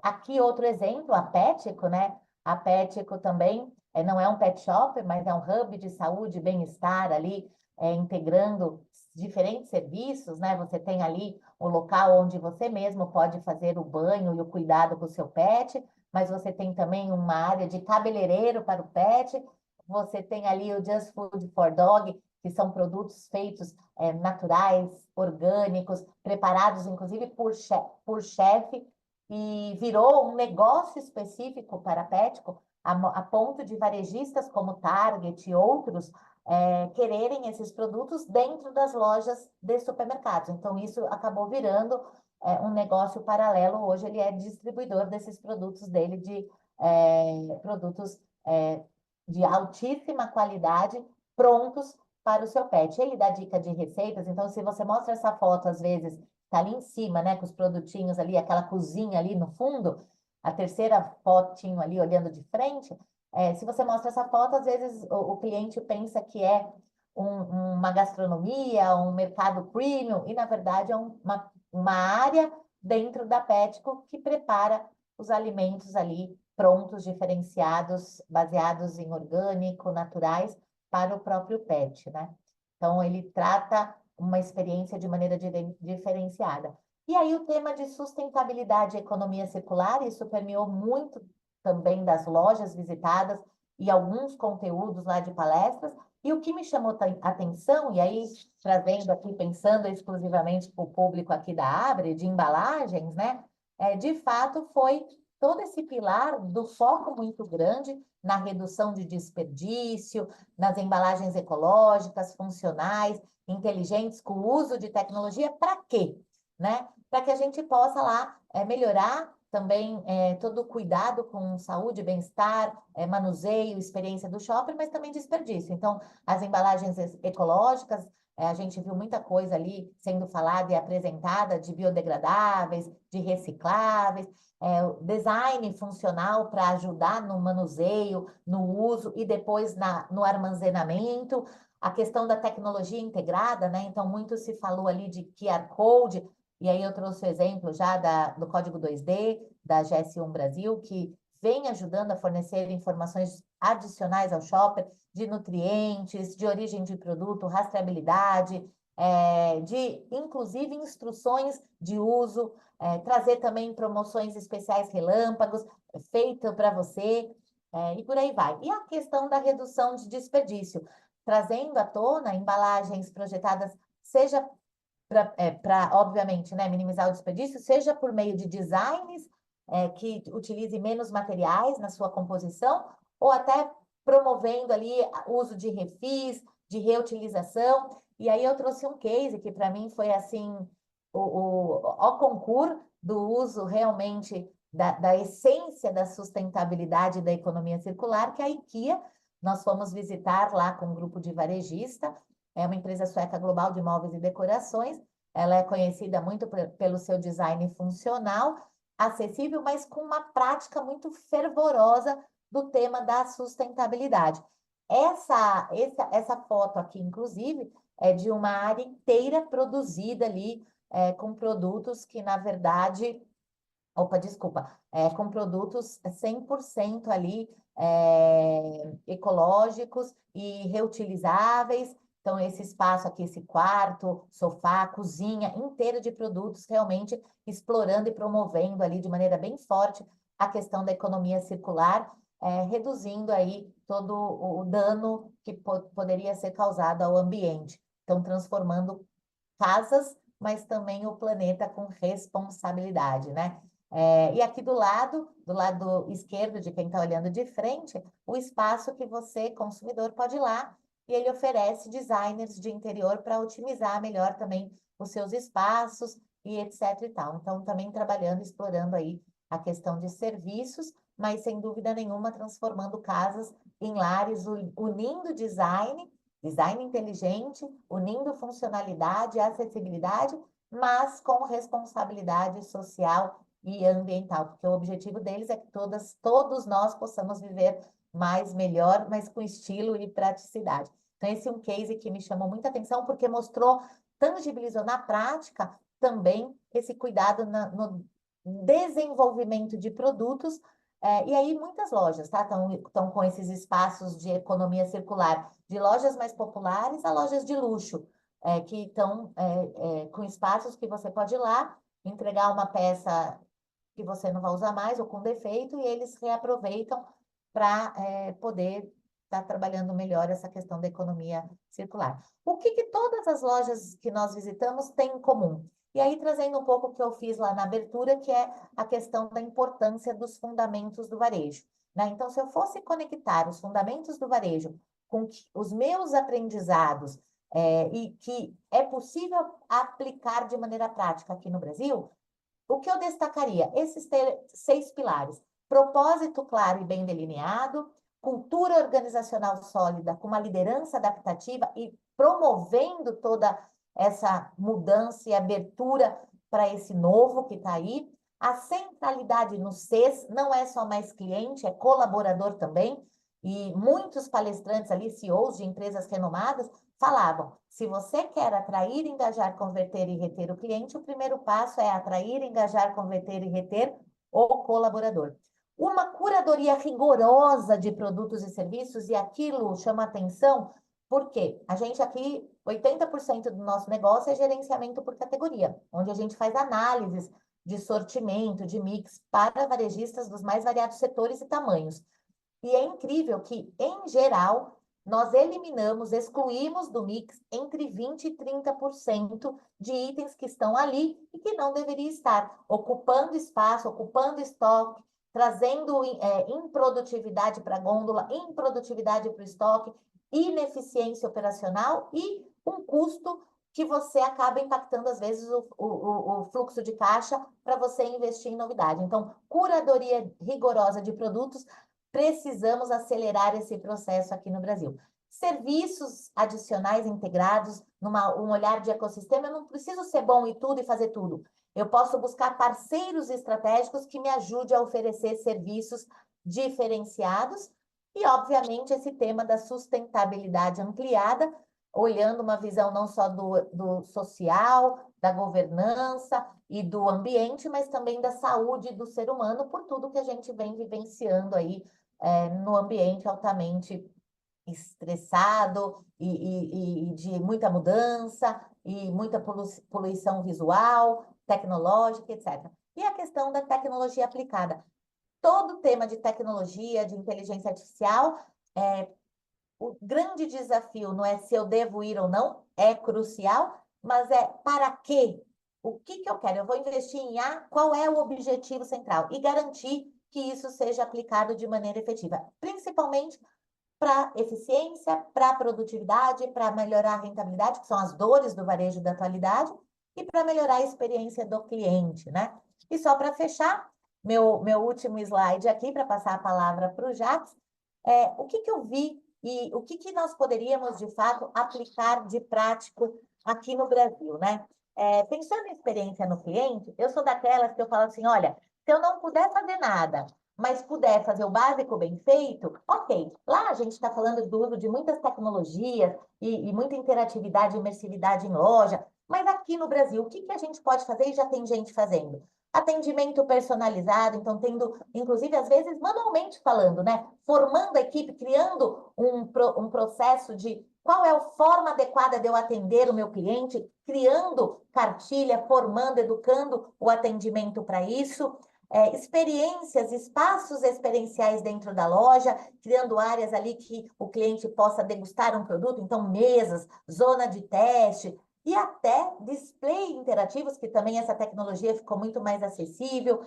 Aqui outro exemplo, a Petco, né? A Petco também não é um pet shop, mas é um hub de saúde e bem-estar ali, integrando diferentes serviços, né? Você tem ali o local onde você mesmo pode fazer o banho e o cuidado com o seu pet, mas você tem também uma área de cabeleireiro para o pet, você tem ali o Just Food for Dog, que são produtos feitos naturais, orgânicos, preparados inclusive por chefe, e virou um negócio específico para a Petco, a ponto de varejistas como Target e outros quererem esses produtos dentro das lojas de supermercados. Então, isso acabou virando um negócio paralelo. Hoje, ele é distribuidor desses produtos dele, de produtos de altíssima qualidade, prontos para o seu pet. Ele dá dica de receitas, então, se você mostra essa foto, às vezes, está ali em cima, né, com os produtinhos ali, aquela cozinha ali no fundo, a terceira fotinho ali olhando de frente, se você mostra essa foto, às vezes o cliente pensa que é uma gastronomia, um mercado premium, e na verdade é uma área dentro da Petco que prepara os alimentos ali prontos, diferenciados, baseados em orgânico, naturais, para o próprio pet, né? Então, ele trata uma experiência de maneira diferenciada. E aí o tema de sustentabilidade e economia circular, isso permeou muito também das lojas visitadas e alguns conteúdos lá de palestras. E o que me chamou a atenção, e aí trazendo aqui, pensando exclusivamente para o público aqui da Abre, de embalagens, né? De fato, foi todo esse pilar do foco muito grande na redução de desperdício, nas embalagens ecológicas, funcionais, inteligentes, com o uso de tecnologia, para quê? Né? Para que a gente possa lá melhorar também todo o cuidado com saúde, bem-estar, manuseio, experiência do shopping, mas também desperdício. Então, as embalagens ecológicas, a gente viu muita coisa ali sendo falada e apresentada de biodegradáveis, de recicláveis, design funcional para ajudar no manuseio, no uso e depois no armazenamento, a questão da tecnologia integrada, né? Então, muito se falou ali de QR Code, e aí eu trouxe o exemplo já do código 2D, da GS1 Brasil, que vem ajudando a fornecer informações adicionais ao shopper, de nutrientes, de origem de produto, rastreabilidade, de, inclusive, instruções de uso, trazer também promoções especiais relâmpagos, feito para você, e por aí vai. E a questão da redução de desperdício, trazendo à tona embalagens projetadas, seja para, obviamente, né, minimizar o desperdício, seja por meio de designs que utilize menos materiais na sua composição, ou até promovendo ali o uso de refis, de reutilização. E aí eu trouxe um case que para mim foi assim, o concurso do uso realmente da essência da sustentabilidade da economia circular, que é a IKEA. Nós fomos visitar lá com um grupo de varejista, é uma empresa sueca global de móveis e decorações. Ela é conhecida muito pelo seu design funcional, acessível, mas com uma prática muito fervorosa do tema da sustentabilidade. Essa foto aqui, inclusive, é de uma área inteira produzida ali com produtos que, na verdade, Opa, desculpa, com produtos 100% ali ecológicos e reutilizáveis. Então, esse espaço aqui, esse quarto, sofá, cozinha, inteiro de produtos, realmente explorando e promovendo ali de maneira bem forte a questão da economia circular, reduzindo aí todo o dano que poderia ser causado ao ambiente. Então, transformando casas, mas também o planeta com responsabilidade, né? E aqui do lado esquerdo de quem está olhando de frente, o espaço que você, consumidor, pode ir lá e ele oferece designers de interior para otimizar melhor também os seus espaços e etc e tal. Então, também trabalhando, explorando aí a questão de serviços, mas sem dúvida nenhuma transformando casas em lares, unindo design inteligente, unindo funcionalidade e acessibilidade, mas com responsabilidade social e ambiental, porque o objetivo deles é que todos nós possamos viver mais, melhor, mas com estilo e praticidade. Então, esse é um case que me chamou muita atenção, porque mostrou, tangibilizou na prática também esse cuidado no desenvolvimento de produtos. E aí muitas lojas, tá? Estão com esses espaços de economia circular, de lojas mais populares a lojas de luxo, que estão com espaços que você pode ir lá, entregar uma peça que você não vai usar mais ou com defeito, e eles reaproveitam para poder estar trabalhando melhor essa questão da economia circular. O que todas as lojas que nós visitamos têm em comum? E aí, trazendo um pouco o que eu fiz lá na abertura, que é a questão da importância dos fundamentos do varejo, né? Então, se eu fosse conectar os fundamentos do varejo com os meus aprendizados, e que é possível aplicar de maneira prática aqui no Brasil, o que eu destacaria? Esses 6 pilares: propósito claro e bem delineado, cultura organizacional sólida, com uma liderança adaptativa e promovendo toda essa mudança e abertura para esse novo que está aí. A centralidade no CES não é só mais cliente, é colaborador também. E muitos palestrantes ali, CEOs de empresas renomadas, falavam: se você quer atrair, engajar, converter e reter o cliente, o primeiro passo é atrair, engajar, converter e reter o colaborador. Uma curadoria rigorosa de produtos e serviços, e aquilo chama atenção, porque a gente aqui, 80% do nosso negócio é gerenciamento por categoria, onde a gente faz análises de sortimento, de mix para varejistas dos mais variados setores e tamanhos. E é incrível que, em geral, nós excluímos do mix entre 20% e 30% de itens que estão ali e que não deveriam estar, ocupando espaço, ocupando estoque, trazendo improdutividade para a gôndola, improdutividade para o estoque, ineficiência operacional e um custo que você acaba impactando, às vezes, o fluxo de caixa para você investir em novidade. Então, curadoria rigorosa de produtos. Precisamos acelerar esse processo aqui no Brasil. Serviços adicionais integrados, um olhar de ecossistema. Eu não preciso ser bom em tudo e fazer tudo. Eu posso buscar parceiros estratégicos que me ajudem a oferecer serviços diferenciados e, obviamente, esse tema da sustentabilidade ampliada, olhando uma visão não só do social, da governança e do ambiente, mas também da saúde do ser humano, por tudo que a gente vem vivenciando aí no ambiente altamente estressado e de muita mudança e muita poluição visual, tecnológica, etc. E a questão da tecnologia aplicada. Todo tema de tecnologia, de inteligência artificial, o grande desafio não é se eu devo ir ou não, é crucial, mas é para quê? O que eu quero? Eu vou investir em A, qual é o objetivo central? E garantir que isso seja aplicado de maneira efetiva, principalmente para eficiência, para produtividade, para melhorar a rentabilidade, que são as dores do varejo da atualidade, e para melhorar a experiência do cliente, né? E só para fechar, meu último slide aqui, para passar a palavra para o Jacques, o que eu vi e o que nós poderíamos, de fato, aplicar de prático aqui no Brasil, né? Pensando em experiência no cliente, eu sou daquelas que eu falo assim, olha, se eu não puder fazer nada, mas puder fazer o básico bem feito, ok. Lá a gente está falando do uso de muitas tecnologias e muita interatividade e imersividade em loja, mas aqui no Brasil, o que a gente pode fazer e já tem gente fazendo? atendimento personalizado, então tendo, inclusive, às vezes, manualmente falando, né? Formando a equipe, criando um processo de qual é a forma adequada de eu atender o meu cliente, criando cartilha, formando, educando o atendimento para isso. Experiências, espaços experienciais dentro da loja, criando áreas ali que o cliente possa degustar um produto, então mesas, zona de teste, e até display interativos, que também essa tecnologia ficou muito mais acessível,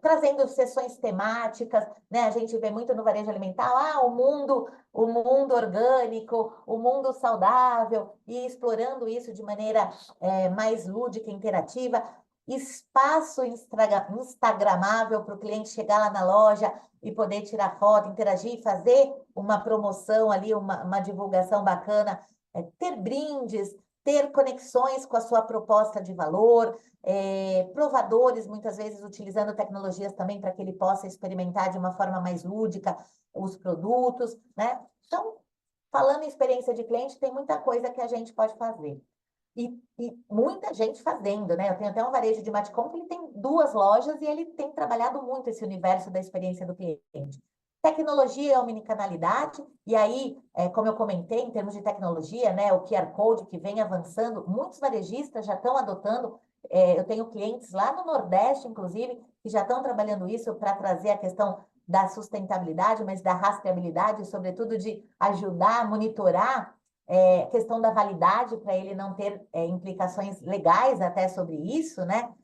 trazendo sessões temáticas, né? A gente vê muito no varejo alimentar, o mundo orgânico, o mundo saudável, e explorando isso de maneira mais lúdica, interativa, espaço instagramável para o cliente chegar lá na loja e poder tirar foto, interagir, fazer uma promoção ali, uma divulgação bacana, ter brindes, ter conexões com a sua proposta de valor, provadores, muitas vezes utilizando tecnologias também para que ele possa experimentar de uma forma mais lúdica os produtos, né? Então, falando em experiência de cliente, tem muita coisa que a gente pode fazer. E muita gente fazendo, né? Eu tenho até um varejo de Matcom que ele tem 2 lojas e ele tem trabalhado muito esse universo da experiência do cliente. Tecnologia é omnicanalidade, e aí, como eu comentei, em termos de tecnologia, né, o QR Code que vem avançando, muitos varejistas já estão adotando, eu tenho clientes lá no Nordeste, inclusive, que já estão trabalhando isso para trazer a questão da sustentabilidade, mas da rastreabilidade, sobretudo de ajudar a monitorar a questão da validade, para ele não ter implicações legais até sobre isso, né?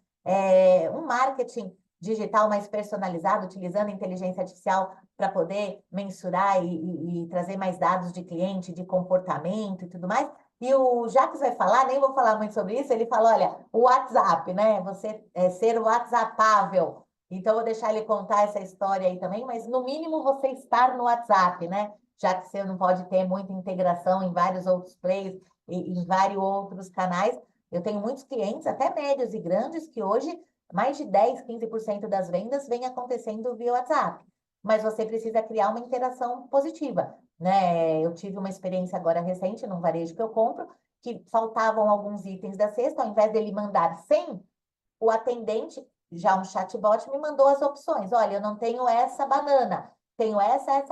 Um marketing digital mais personalizado, utilizando inteligência artificial para poder mensurar e trazer mais dados de cliente, de comportamento e tudo mais. E o Jacques vai falar, nem vou falar muito sobre isso, ele fala, olha, o WhatsApp, né? Você ser WhatsAppável. Então, eu vou deixar ele contar essa história aí também, mas no mínimo você estar no WhatsApp, né? Já que você não pode ter muita integração em vários outros players e em vários outros canais. Eu tenho muitos clientes, até médios e grandes, que hoje mais de 10, 15% das vendas vem acontecendo via WhatsApp. Mas você precisa criar uma interação positiva, né? Eu tive uma experiência agora recente num varejo que eu compro, que faltavam alguns itens da cesta, ao invés dele mandar 100, o atendente, já um chatbot, me mandou as opções. Olha, eu não tenho essa banana, tenho essa,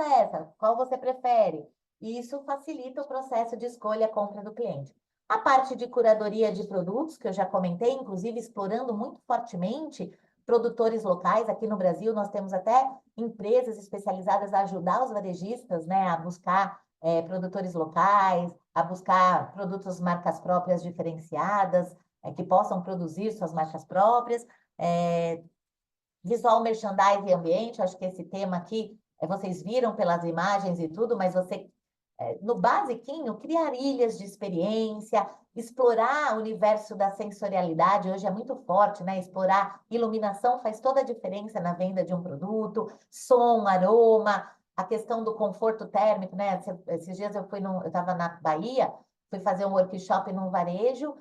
qual você prefere? E isso facilita o processo de escolha e compra do cliente. A parte de curadoria de produtos, que eu já comentei, inclusive explorando muito fortemente produtores locais. Aqui no Brasil, nós temos até empresas especializadas a ajudar os varejistas, né, a buscar produtores locais, a buscar produtos marcas próprias diferenciadas, que possam produzir suas marcas próprias. Visual merchandising e ambiente, acho que esse tema aqui, vocês viram pelas imagens e tudo, mas você, no basiquinho, criar ilhas de experiência, explorar o universo da sensorialidade, hoje é muito forte, né? Explorar iluminação faz toda a diferença na venda de um produto, som, aroma, a questão do conforto térmico, né? Esses dias eu estava na Bahia, fui fazer um workshop num varejo.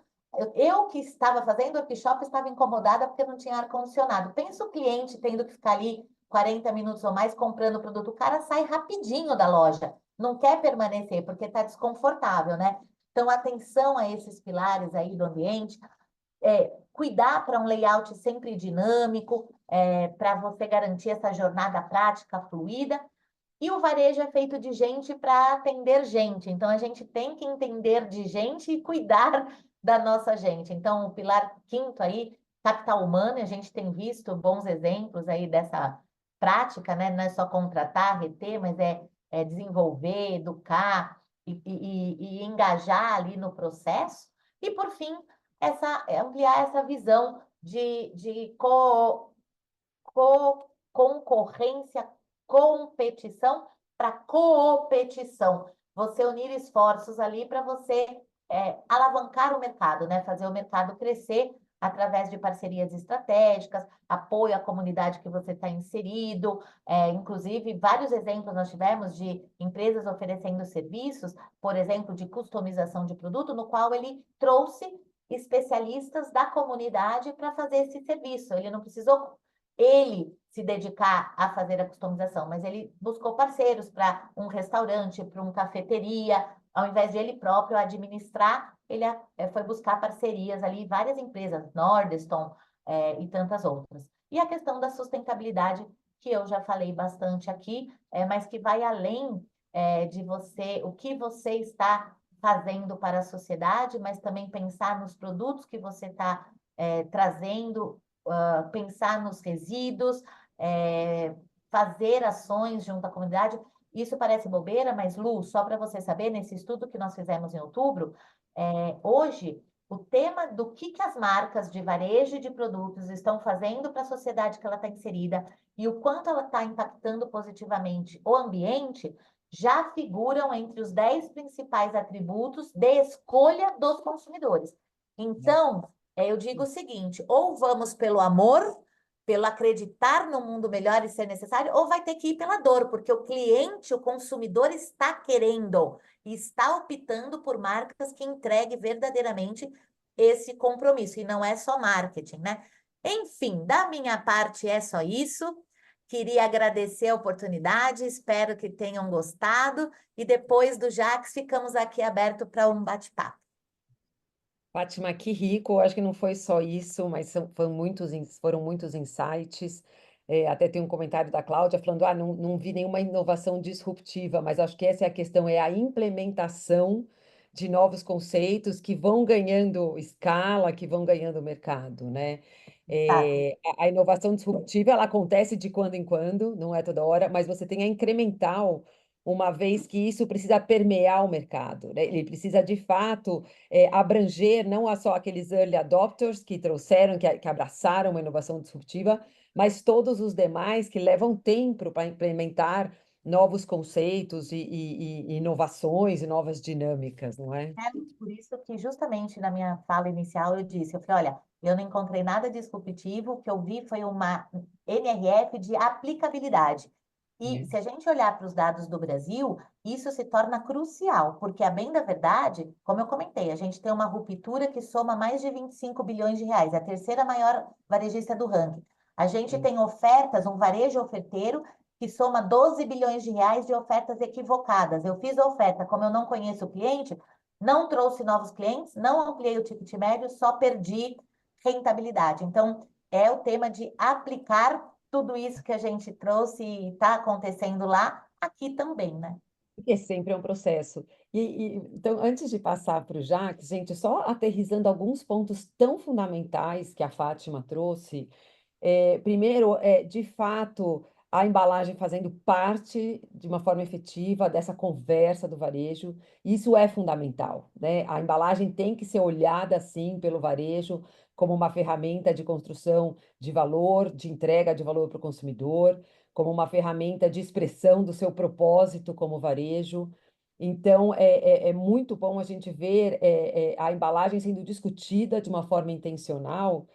Eu que estava fazendo workshop estava incomodada porque não tinha ar-condicionado. Pensa o cliente tendo que ficar ali 40 minutos ou mais comprando o produto. O cara sai rapidinho da loja, não quer permanecer porque está desconfortável, né? Então, atenção a esses pilares aí do ambiente. Cuidar para um layout sempre dinâmico, para você garantir essa jornada prática fluida. E o varejo é feito de gente para atender gente. Então, a gente tem que entender de gente e cuidar da nossa gente. Então, o pilar quinto aí, capital humano, a gente tem visto bons exemplos aí dessa prática, né? Não é só contratar, reter, mas é desenvolver, educar e engajar ali no processo. E, por fim, ampliar essa visão de concorrência, competição para coopetição. Você unir esforços ali para você alavancar o mercado, né? Fazer o mercado crescer através de parcerias estratégicas, apoio à comunidade que você está inserido. Inclusive, vários exemplos nós tivemos de empresas oferecendo serviços, por exemplo, de customização de produto, no qual ele trouxe especialistas da comunidade para fazer esse serviço. Ele não precisou se dedicar a fazer a customização, mas ele buscou parceiros para um restaurante, para uma cafeteria, ao invés de ele próprio administrar, ele foi buscar parcerias ali, várias empresas, Nordeston, e tantas outras. E a questão da sustentabilidade, que eu já falei bastante aqui, mas que vai além de o que você está fazendo para a sociedade, mas também pensar nos produtos que você está trazendo, pensar nos resíduos, fazer ações junto à comunidade. Isso parece bobeira, mas, Lu, só para você saber, nesse estudo que nós fizemos em outubro, hoje, o tema do que as marcas de varejo e de produtos estão fazendo para a sociedade que ela está inserida e o quanto ela está impactando positivamente o ambiente, já figuram entre os 10 principais atributos de escolha dos consumidores. Então, eu digo o seguinte, ou vamos pelo amor, pelo acreditar no mundo melhor e ser necessário, ou vai ter que ir pela dor, porque o cliente, o consumidor está querendo e está optando por marcas que entreguem verdadeiramente esse compromisso, e não é só marketing, né? Enfim, da minha parte é só isso. Queria agradecer a oportunidade, espero que tenham gostado, e depois do Jax ficamos aqui aberto para um bate-papo. Fátima, que rico. Eu acho que não foi só isso, mas foram muitos insights. Até tem um comentário da Cláudia falando, não vi nenhuma inovação disruptiva, mas acho que essa é a questão, é a implementação de novos conceitos que vão ganhando escala, que vão ganhando mercado, né? A inovação disruptiva, ela acontece de quando em quando, não é toda hora, mas você tem a incremental, uma vez que isso precisa permear o mercado, né? Ele precisa, de fato, abranger não só aqueles early adopters que trouxeram, que abraçaram uma inovação disruptiva, mas todos os demais que levam tempo para implementar novos conceitos e inovações e novas dinâmicas, não é? Por isso que justamente na minha fala inicial eu falei, olha, eu não encontrei nada disruptivo, o que eu vi foi uma NRF de aplicabilidade. E se a gente olhar para os dados do Brasil, isso se torna crucial, porque a bem da verdade, como eu comentei, a gente tem uma ruptura que soma mais de 25 bilhões de reais, é a terceira maior varejista do ranking. A gente tem ofertas, um varejo oferteiro que soma 12 bilhões de reais de ofertas equivocadas. Eu fiz a oferta, como eu não conheço o cliente, não trouxe novos clientes, não ampliei o ticket médio, só perdi rentabilidade. Então, é o tema de aplicar tudo isso que a gente trouxe e está acontecendo lá, aqui também, né? Porque sempre é um processo. Então, antes de passar para o Jacques, gente, só aterrissando alguns pontos tão fundamentais que a Fátima trouxe. Primeiro, de fato, a embalagem fazendo parte de uma forma efetiva dessa conversa do varejo, isso é fundamental, né? A embalagem tem que ser olhada, assim, pelo varejo como uma ferramenta de construção de valor, de entrega de valor para o consumidor, como uma ferramenta de expressão do seu propósito como varejo. Então, é muito bom a gente ver a embalagem sendo discutida de uma forma intencional,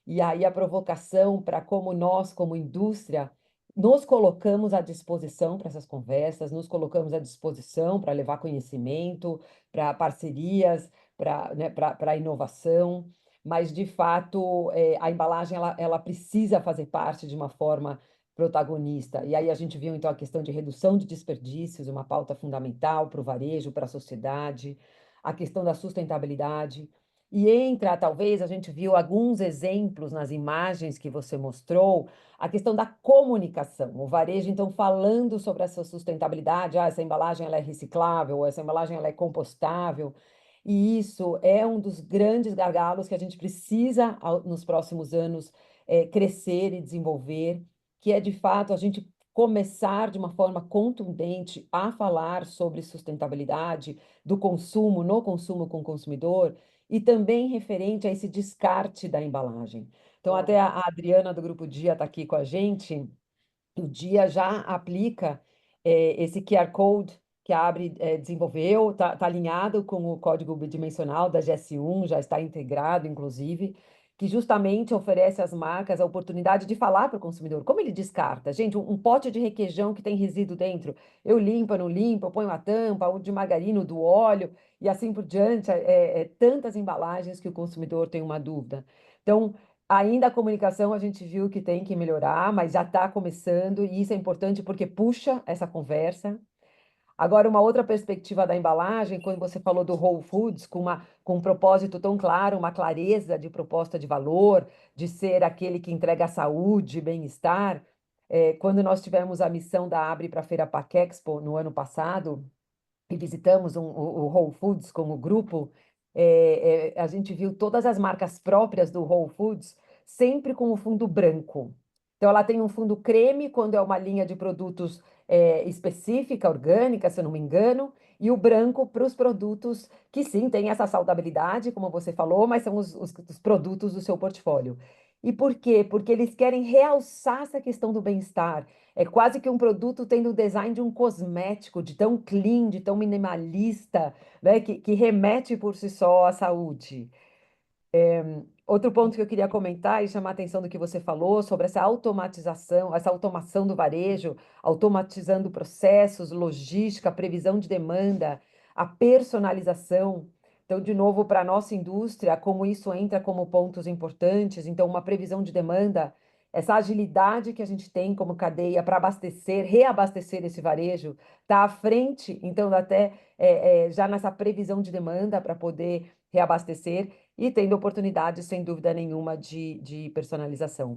e aí a provocação para como nós, como indústria, nos colocamos à disposição para essas conversas, nos colocamos à disposição para levar conhecimento, para parcerias, para inovação, mas de fato a embalagem ela precisa fazer parte de uma forma protagonista. E aí a gente viu então a questão de redução de desperdícios, uma pauta fundamental para o varejo, para a sociedade, a questão da sustentabilidade. E entra, talvez, a gente viu alguns exemplos nas imagens que você mostrou, a questão da comunicação. O varejo, então, falando sobre essa sustentabilidade, essa embalagem ela é reciclável, essa embalagem ela é compostável. E isso é um dos grandes gargalos que a gente precisa, nos próximos anos, crescer e desenvolver, que é, de fato, a gente começar de uma forma contundente a falar sobre sustentabilidade do consumo, no consumo com o consumidor, e também referente a esse descarte da embalagem. Então, até a Adriana do Grupo Dia está aqui com a gente. O Dia já aplica esse QR Code que a Abre desenvolveu, está alinhado com o código bidimensional da GS1, já está integrado, inclusive, que justamente oferece às marcas a oportunidade de falar para o consumidor como ele descarta. Gente, um pote de requeijão que tem resíduo dentro, eu limpo, não limpo, eu ponho a tampa, o de margarina, o do óleo, e assim por diante, tantas embalagens que o consumidor tem uma dúvida. Então, ainda a comunicação a gente viu que tem que melhorar, mas já está começando, e isso é importante porque puxa essa conversa. Agora, uma outra perspectiva da embalagem, quando você falou do Whole Foods, com um propósito tão claro, uma clareza de proposta de valor, de ser aquele que entrega saúde, bem-estar. Quando nós tivemos a missão da Abre para a Feira Paquexpo no ano passado, e visitamos o Whole Foods como grupo, a gente viu todas as marcas próprias do Whole Foods sempre com o fundo branco. Então, ela tem um fundo creme quando é uma linha de produtos específica, orgânica, se eu não me engano, e o branco para os produtos que sim têm essa saudabilidade, como você falou, mas são os produtos do seu portfólio. E por quê? Porque eles querem realçar essa questão do bem-estar. É quase que um produto tendo o design de um cosmético, de tão clean, de tão minimalista, né? Que remete por si só à saúde. Outro ponto que eu queria comentar e chamar a atenção do que você falou sobre essa automatização, essa automação do varejo, automatizando processos, logística, previsão de demanda, a personalização. Então, de novo, para a nossa indústria, como isso entra como pontos importantes. Então, uma previsão de demanda, essa agilidade que a gente tem como cadeia para abastecer, reabastecer esse varejo, está à frente, então, até já nessa previsão de demanda para poder reabastecer e tendo oportunidades, sem dúvida nenhuma, de personalização.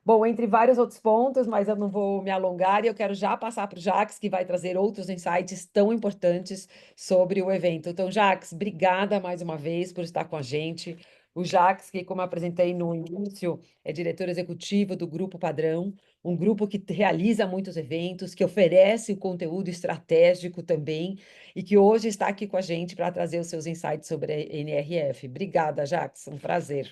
Bom, entre vários outros pontos, mas eu não vou me alongar e eu quero já passar para o Jacques, que vai trazer outros insights tão importantes sobre o evento. Então, Jacques, obrigada mais uma vez por estar com a gente. O Jacques, que, como eu apresentei no início, é diretor executivo do Grupo Padrão, um grupo que realiza muitos eventos, que oferece o conteúdo estratégico também, e que hoje está aqui com a gente para trazer os seus insights sobre a NRF. Obrigada, Jacques, um prazer.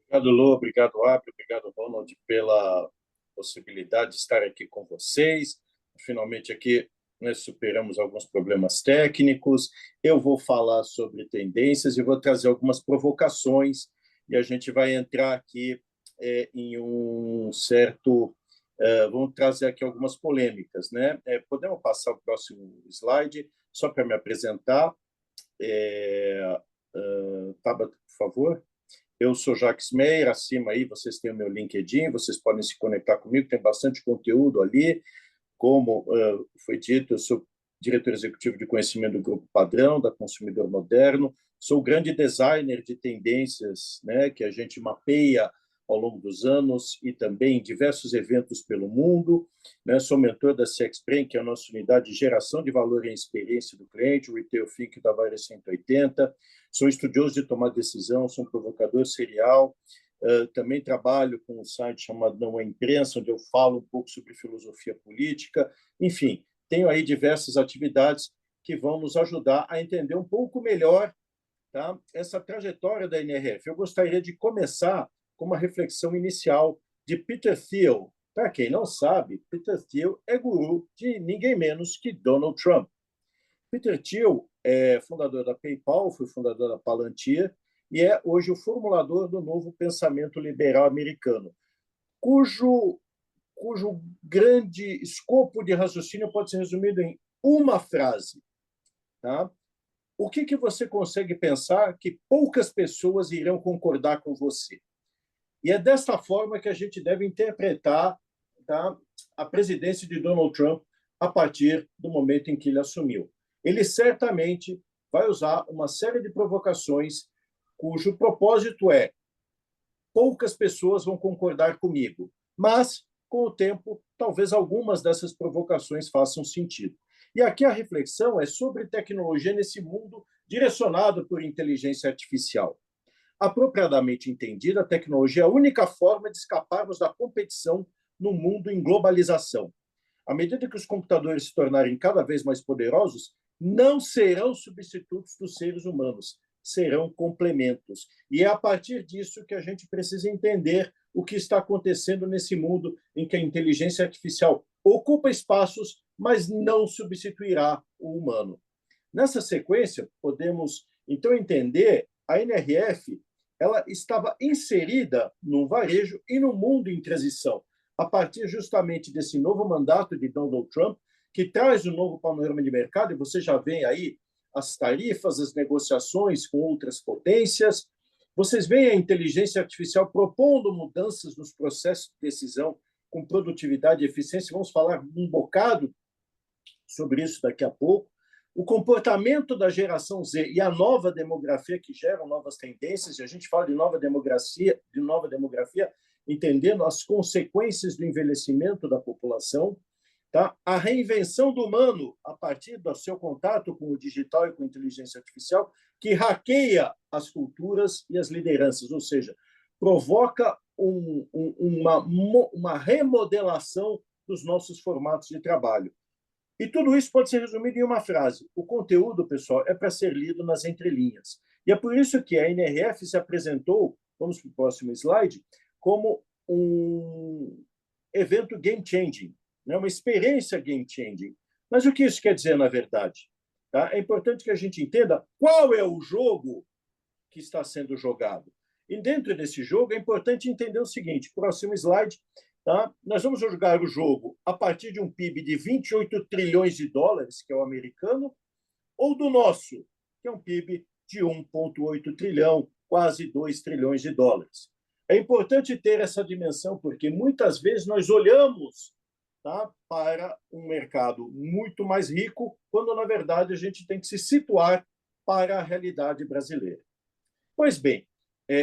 Obrigado, Lô, obrigado, Abel, obrigado, Ronald, pela possibilidade de estar aqui com vocês. Finalmente aqui nós superamos alguns problemas técnicos. Eu vou falar sobre tendências e vou trazer algumas provocações e a gente vai entrar aqui em um certo... vamos trazer aqui algumas polêmicas, né? Podemos passar o próximo slide, só para me apresentar. Tabata, por favor. Eu sou Jacques Meyer, acima aí vocês têm o meu LinkedIn, vocês podem se conectar comigo, tem bastante conteúdo ali. Como foi dito, eu sou diretor executivo de conhecimento do Grupo Padrão, da Consumidor Moderno, sou grande designer de tendências, né, que a gente mapeia ao longo dos anos e também em diversos eventos pelo mundo. Né? Sou mentor da CXPREM, que é a nossa unidade de geração de valor e experiência do cliente, o Retail Think da Varia 180. Sou estudioso de tomar decisão, sou um provocador serial. Também trabalho com um site chamado Não é Imprensa, onde eu falo um pouco sobre filosofia política. Enfim, tenho aí diversas atividades que vão nos ajudar a entender um pouco melhor, tá, essa trajetória da NRF. Eu gostaria de começar com uma reflexão inicial de Peter Thiel. Para quem não sabe, Peter Thiel é guru de ninguém menos que Donald Trump. Peter Thiel é fundador da PayPal, foi fundador da Palantir e é hoje o formulador do novo pensamento liberal americano, cujo grande escopo de raciocínio pode ser resumido em uma frase. Tá? O que você consegue pensar que poucas pessoas irão concordar com você? E é desta forma que a gente deve interpretar, tá, a presidência de Donald Trump a partir do momento em que ele assumiu. Ele certamente vai usar uma série de provocações cujo propósito é: poucas pessoas vão concordar comigo, mas, com o tempo, talvez algumas dessas provocações façam sentido. E aqui a reflexão é sobre tecnologia nesse mundo direcionado por inteligência artificial. Apropriadamente entendida, a tecnologia é a única forma de escaparmos da competição no mundo em globalização. À medida que os computadores se tornarem cada vez mais poderosos, não serão substitutos dos seres humanos, serão complementos. E é a partir disso que a gente precisa entender o que está acontecendo nesse mundo em que a inteligência artificial ocupa espaços, mas não substituirá o humano. Nessa sequência, podemos, então, entender a NRF, ela estava inserida no varejo e no mundo em transição, a partir justamente desse novo mandato de Donald Trump, que traz um novo panorama de mercado, e você já vê aí as tarifas, as negociações com outras potências. Vocês veem a inteligência artificial propondo mudanças nos processos de decisão com produtividade e eficiência. Vamos falar um bocado sobre isso daqui a pouco. O comportamento da geração Z e a nova demografia que geram novas tendências, e a gente fala de nova demografia, entendendo as consequências do envelhecimento da população, tá? A reinvenção do humano a partir do seu contato com o digital e com a inteligência artificial, que hackeia as culturas e as lideranças, ou seja, provoca uma remodelação dos nossos formatos de trabalho. E tudo isso pode ser resumido em uma frase. O conteúdo, pessoal, é para ser lido nas entrelinhas. E é por isso que a NRF se apresentou, vamos para o próximo slide, como um evento game-changing, né? Uma experiência game-changing. Mas o que isso quer dizer, na verdade? Tá? É importante que a gente entenda qual é o jogo que está sendo jogado. E dentro desse jogo é importante entender o seguinte, próximo slide, tá? Nós vamos jogar o jogo a partir de um PIB de 28 trilhões de dólares, que é o americano, ou do nosso, que é um PIB de 1,8 trilhão, quase 2 trilhões de dólares. É importante ter essa dimensão, porque muitas vezes nós olhamos, tá, para um mercado muito mais rico, quando, na verdade, a gente tem que se situar para a realidade brasileira. Pois bem,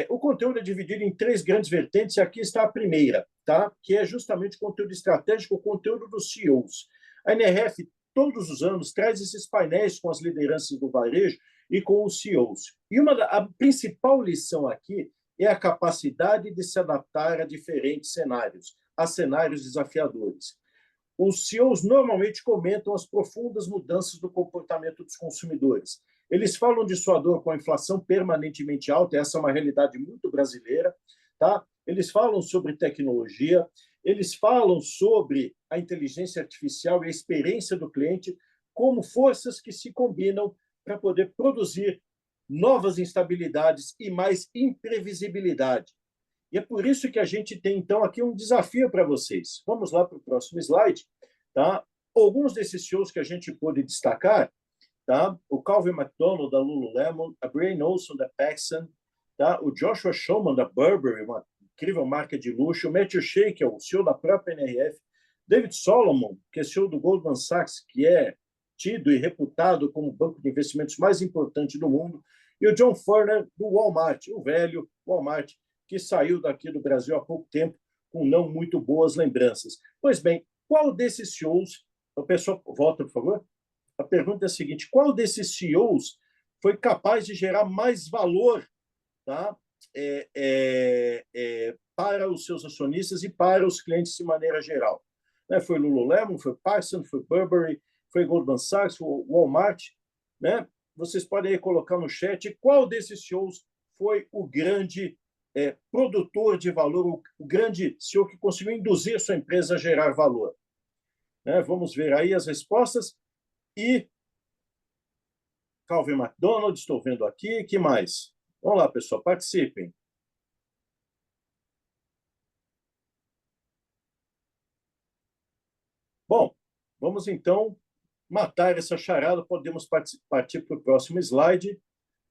o conteúdo é dividido em 3 grandes vertentes, e aqui está a primeira, tá? Que é justamente o conteúdo estratégico, o conteúdo dos CEOs. A NRF, todos os anos, traz esses painéis com as lideranças do varejo e com os CEOs. E a principal lição aqui é a capacidade de se adaptar a diferentes cenários, a cenários desafiadores. Os CEOs normalmente comentam as profundas mudanças do comportamento dos consumidores. Eles falam de sua dor com a inflação permanentemente alta, essa é uma realidade muito brasileira, tá? Eles falam sobre tecnologia, eles falam sobre a inteligência artificial e a experiência do cliente como forças que se combinam para poder produzir novas instabilidades e mais imprevisibilidade. E é por isso que a gente tem, então, aqui um desafio para vocês. Vamos lá para o próximo slide. Tá? Alguns desses CEOs que a gente pôde destacar, tá? O Calvin McDonald, da Lululemon, a Brian Olson, da Paxson, tá? O Joshua Shulman, da Burberry, uma incrível marca de luxo, o Matthew Shea, que é o CEO da própria NRF, David Solomon, que é CEO do Goldman Sachs, que é tido e reputado como o banco de investimentos mais importante do mundo, e o John Furner, do Walmart, o velho Walmart, que saiu daqui do Brasil há pouco tempo com não muito boas lembranças. Pois bem, qual desses CEOs... O pessoal, volta, por favor. A pergunta é a seguinte, qual desses CEOs foi capaz de gerar mais valor, tá? Para os seus acionistas e para os clientes de maneira geral? Foi Lululemon, foi Paxson, foi Burberry, foi Goldman Sachs, foi Walmart, né? Vocês podem aí colocar no chat qual desses CEOs foi o grande produtor de valor, o grande CEO que conseguiu induzir sua empresa a gerar valor. Vamos ver aí as respostas. E Calvin McDonald, estou vendo aqui. Que mais? Vamos lá, pessoal, participem. Bom, vamos então matar essa charada. Podemos partir para o próximo slide.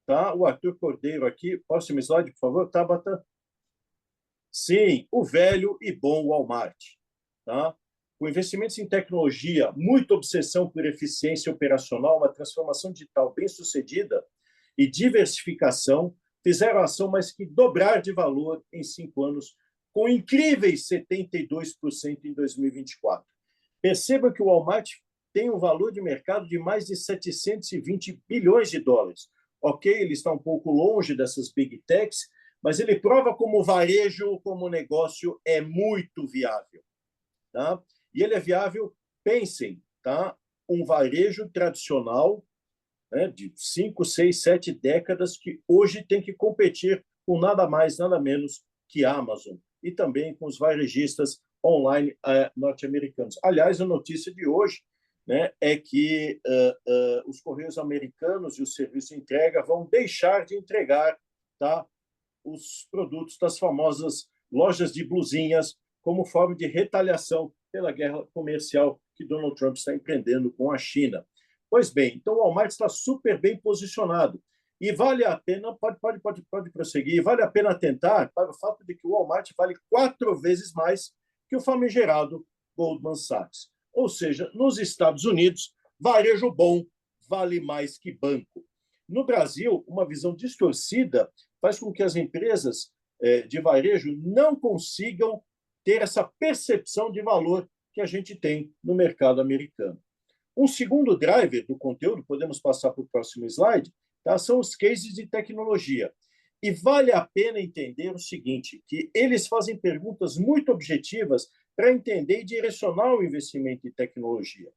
Tá? O Arthur Cordeiro aqui. Próximo slide, por favor, Tabata. Sim, o velho e bom Walmart. Tá? Com investimentos em tecnologia, muita obsessão por eficiência operacional, uma transformação digital bem-sucedida e diversificação fizeram a ação mais que dobrar de valor em 5 anos, com incríveis 72% em 2024. Perceba que o Walmart tem um valor de mercado de mais de 720 bilhões de dólares. Ok, ele está um pouco longe dessas big techs, mas ele prova como o varejo, como negócio, é muito viável. Tá? E ele é viável, pensem, tá? Um varejo tradicional, né, de 5, 6, 7 décadas, que hoje tem que competir com nada mais, nada menos que a Amazon, e também com os varejistas online norte-americanos. Aliás, a notícia de hoje, né, é que os Correios americanos e o serviço de entrega vão deixar de entregar, tá, os produtos das famosas lojas de blusinhas como forma de retaliação pela guerra comercial que Donald Trump está empreendendo com a China. Pois bem, então o Walmart está super bem posicionado. E vale a pena, pode prosseguir, vale a pena atentar para o fato de que o Walmart vale 4 vezes mais que o famigerado Goldman Sachs. Ou seja, nos Estados Unidos, varejo bom vale mais que banco. No Brasil, uma visão distorcida faz com que as empresas de varejo não consigam ter essa percepção de valor que a gente tem no mercado americano. Um segundo driver do conteúdo, podemos passar para o próximo slide, tá? São os cases de tecnologia. E vale a pena entender o seguinte, que eles fazem perguntas muito objetivas para entender e direcionar o investimento em tecnologia.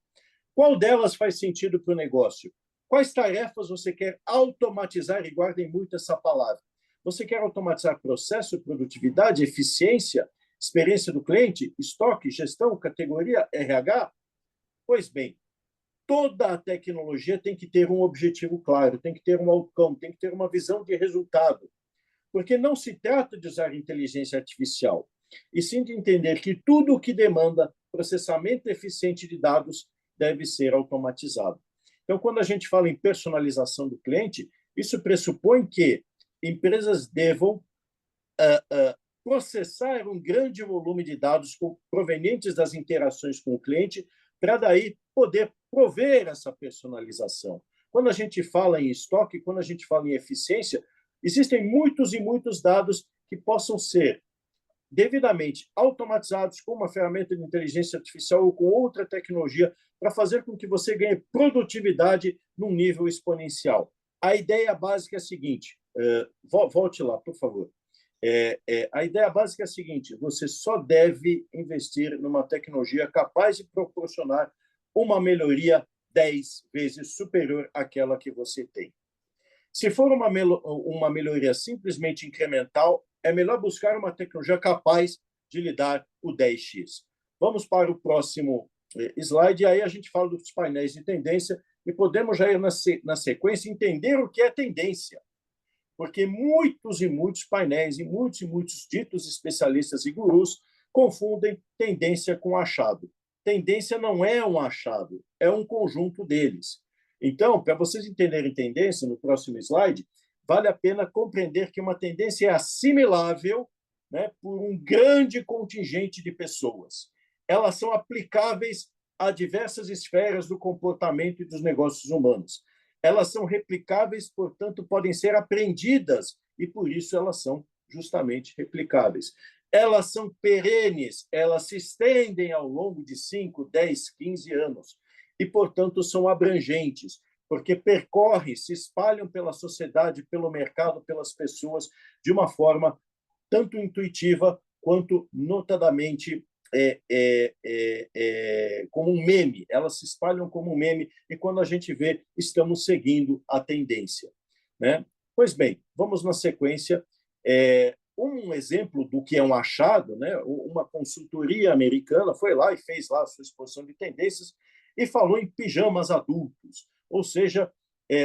Qual delas faz sentido para o negócio? Quais tarefas você quer automatizar? E guardem muito essa palavra. Você quer automatizar processo, produtividade, eficiência, experiência do cliente, estoque, gestão, categoria, RH? Pois bem, toda a tecnologia tem que ter um objetivo claro, tem que ter um outcome, tem que ter uma visão de resultado. Porque não se trata de usar inteligência artificial, e sim de entender que tudo o que demanda processamento eficiente de dados deve ser automatizado. Então, quando a gente fala em personalização do cliente, isso pressupõe que empresas devam processar um grande volume de dados provenientes das interações com o cliente para daí poder prover essa personalização. Quando a gente fala em estoque, quando a gente fala em eficiência, existem muitos e muitos dados que possam ser devidamente automatizados com uma ferramenta de inteligência artificial ou com outra tecnologia para fazer com que você ganhe produtividade num nível exponencial. A ideia básica é a seguinte, volte lá, por favor. A ideia básica é a seguinte, você só deve investir numa tecnologia capaz de proporcionar uma melhoria 10 vezes superior àquela que você tem. Se for uma melhoria simplesmente incremental, é melhor buscar uma tecnologia capaz de lhe dar o 10x. Vamos para o próximo slide, e aí a gente fala dos painéis de tendência, e podemos já ir na sequência entender o que é tendência. Porque muitos e muitos painéis e muitos ditos especialistas e gurus confundem tendência com achado. Tendência não é um achado, é um conjunto deles. Então, para vocês entenderem tendência, no próximo slide, vale a pena compreender que uma tendência é assimilável, né, por um grande contingente de pessoas. Elas são aplicáveis a diversas esferas do comportamento e dos negócios humanos. Elas são replicáveis, portanto, podem ser aprendidas, e por isso elas são justamente replicáveis. Elas são perenes, elas se estendem ao longo de 5, 10, 15 anos, e, portanto, são abrangentes, porque percorrem, se espalham pela sociedade, pelo mercado, pelas pessoas, de uma forma tanto intuitiva quanto notadamente como um meme. Elas se espalham como um meme, e quando a gente vê, estamos seguindo a tendência, né? Pois bem, vamos na sequência. Um exemplo do que é um achado, né? Uma consultoria americana foi lá e fez lá a sua exposição de tendências e falou em pijamas adultos, ou seja,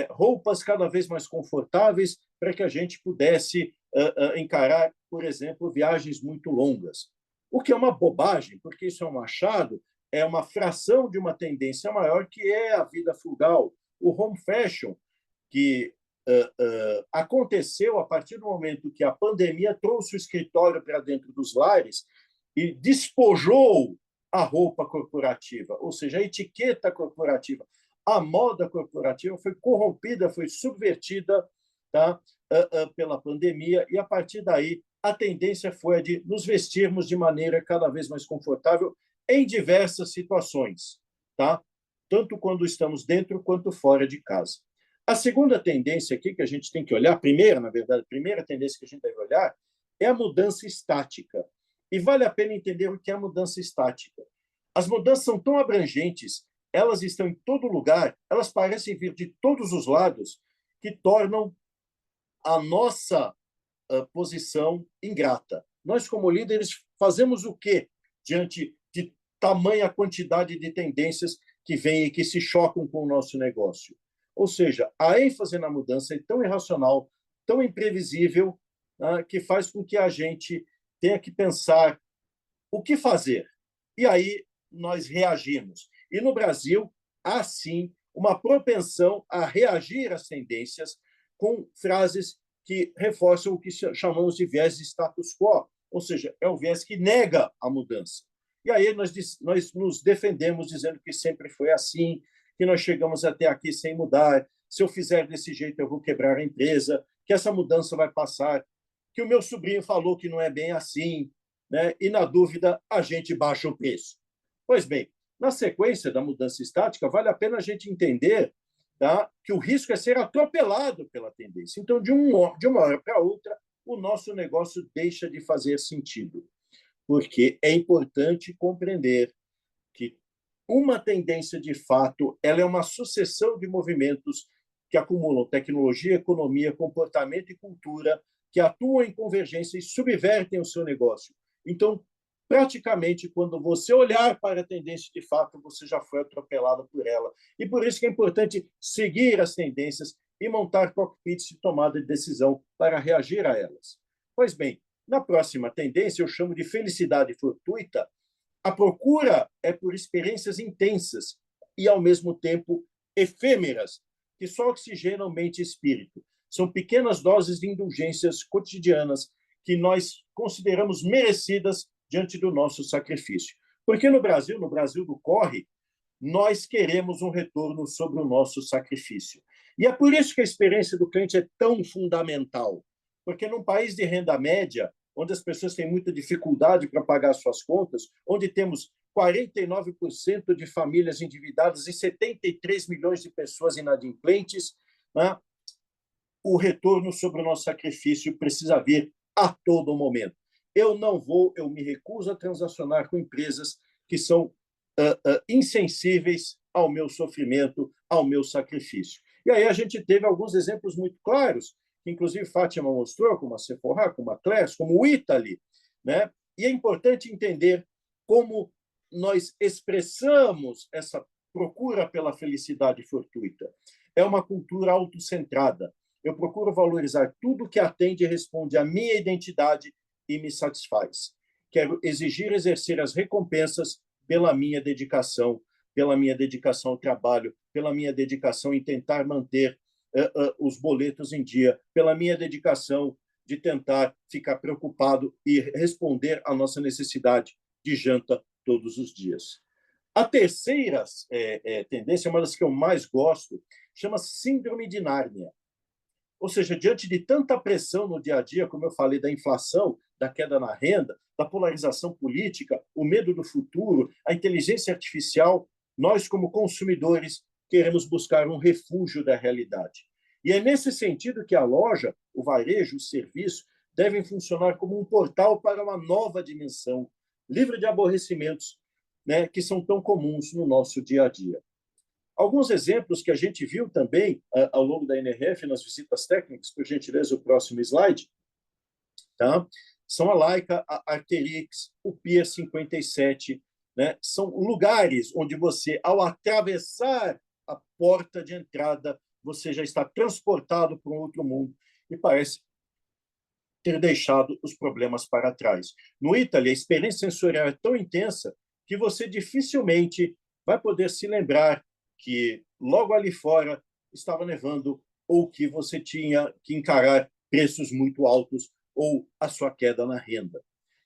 roupas cada vez mais confortáveis para que a gente pudesse encarar, por exemplo, viagens muito longas. O que é uma bobagem, porque isso é um achado, é uma fração de uma tendência maior, que é a vida frugal, o home fashion, que aconteceu a partir do momento que a pandemia trouxe o escritório para dentro dos lares e despojou a roupa corporativa, ou seja, a etiqueta corporativa. A moda corporativa foi corrompida, foi subvertida, tá, pela pandemia, e a partir daí a tendência foi a de nos vestirmos de maneira cada vez mais confortável em diversas situações, tá? Tanto quando estamos dentro quanto fora de casa. A segunda tendência aqui que a gente tem que olhar, a primeira tendência que a gente deve olhar é a mudança estática. E vale a pena entender o que é a mudança estática. As mudanças são tão abrangentes, elas estão em todo lugar, elas parecem vir de todos os lados, que tornam a nossa posição ingrata. Nós, como líderes, fazemos o quê diante de tamanha quantidade de tendências que vêm e que se chocam com o nosso negócio? Ou seja, a ênfase na mudança é tão irracional, tão imprevisível, né, que faz com que a gente tenha que pensar o que fazer. E aí nós reagimos. E no Brasil, há sim uma propensão a reagir às tendências com frases que reforçam o que chamamos de viés de status quo, ou seja, é o viés que nega a mudança. E aí nós nos defendemos dizendo que sempre foi assim, que nós chegamos até aqui sem mudar, se eu fizer desse jeito eu vou quebrar a empresa, que essa mudança vai passar, que o meu sobrinho falou que não é bem assim, né? E, na dúvida, a gente baixa o preço. Pois bem, na sequência da mudança estática, vale a pena a gente entender, tá, que o risco é ser atropelado pela tendência. Então, de uma hora para outra, o nosso negócio deixa de fazer sentido, porque é importante compreender que uma tendência, de fato, ela é uma sucessão de movimentos que acumulam tecnologia, economia, comportamento e cultura, que atuam em convergência e subvertem o seu negócio. Então, praticamente, quando você olhar para a tendência de fato, você já foi atropelado por ela. E por isso que é importante seguir as tendências e montar cockpits de tomada de decisão para reagir a elas. Pois bem, na próxima tendência, eu chamo de felicidade fortuita. A procura é por experiências intensas e, ao mesmo tempo, efêmeras, que só oxigenam mente e espírito. São pequenas doses de indulgências cotidianas que nós consideramos merecidas diante do nosso sacrifício. Porque no Brasil do corre, nós queremos um retorno sobre o nosso sacrifício. E é por isso que a experiência do cliente é tão fundamental. Porque num país de renda média, onde as pessoas têm muita dificuldade para pagar suas contas, onde temos 49% de famílias endividadas e 73 milhões de pessoas inadimplentes, né? O retorno sobre o nosso sacrifício precisa vir a todo momento. Eu me recuso a transacionar com empresas que são insensíveis ao meu sofrimento, ao meu sacrifício. E aí a gente teve alguns exemplos muito claros, que inclusive Fátima mostrou, como a Sephora, como a Claire's, como o Italy, né? E é importante entender como nós expressamos essa procura pela felicidade fortuita. É uma cultura autocentrada. Eu procuro valorizar tudo que atende e responde à minha identidade e me satisfaz. Quero exercer as recompensas pela minha dedicação ao trabalho, pela minha dedicação em tentar manter os boletos em dia, pela minha dedicação de tentar ficar preocupado e responder à nossa necessidade de janta todos os dias. A terceira tendência, uma das que eu mais gosto, chama-se Síndrome de Nárnia. Ou seja, diante de tanta pressão no dia a dia, como eu falei, da inflação, da queda na renda, da polarização política, o medo do futuro, a inteligência artificial, nós, como consumidores, queremos buscar um refúgio da realidade. E é nesse sentido que a loja, o varejo, o serviço, devem funcionar como um portal para uma nova dimensão, livre de aborrecimentos, né, que são tão comuns no nosso dia a dia. Alguns exemplos que a gente viu também ao longo da NRF, nas visitas técnicas, por gentileza, o próximo slide, tá? São a Leica, a Arc'teryx, o Pier 57, né? São lugares onde você, ao atravessar a porta de entrada, você já está transportado para um outro mundo e parece ter deixado os problemas para trás. No Italy, a experiência sensorial é tão intensa que você dificilmente vai poder se lembrar que logo ali fora estava nevando ou que você tinha que encarar preços muito altos ou a sua queda na renda.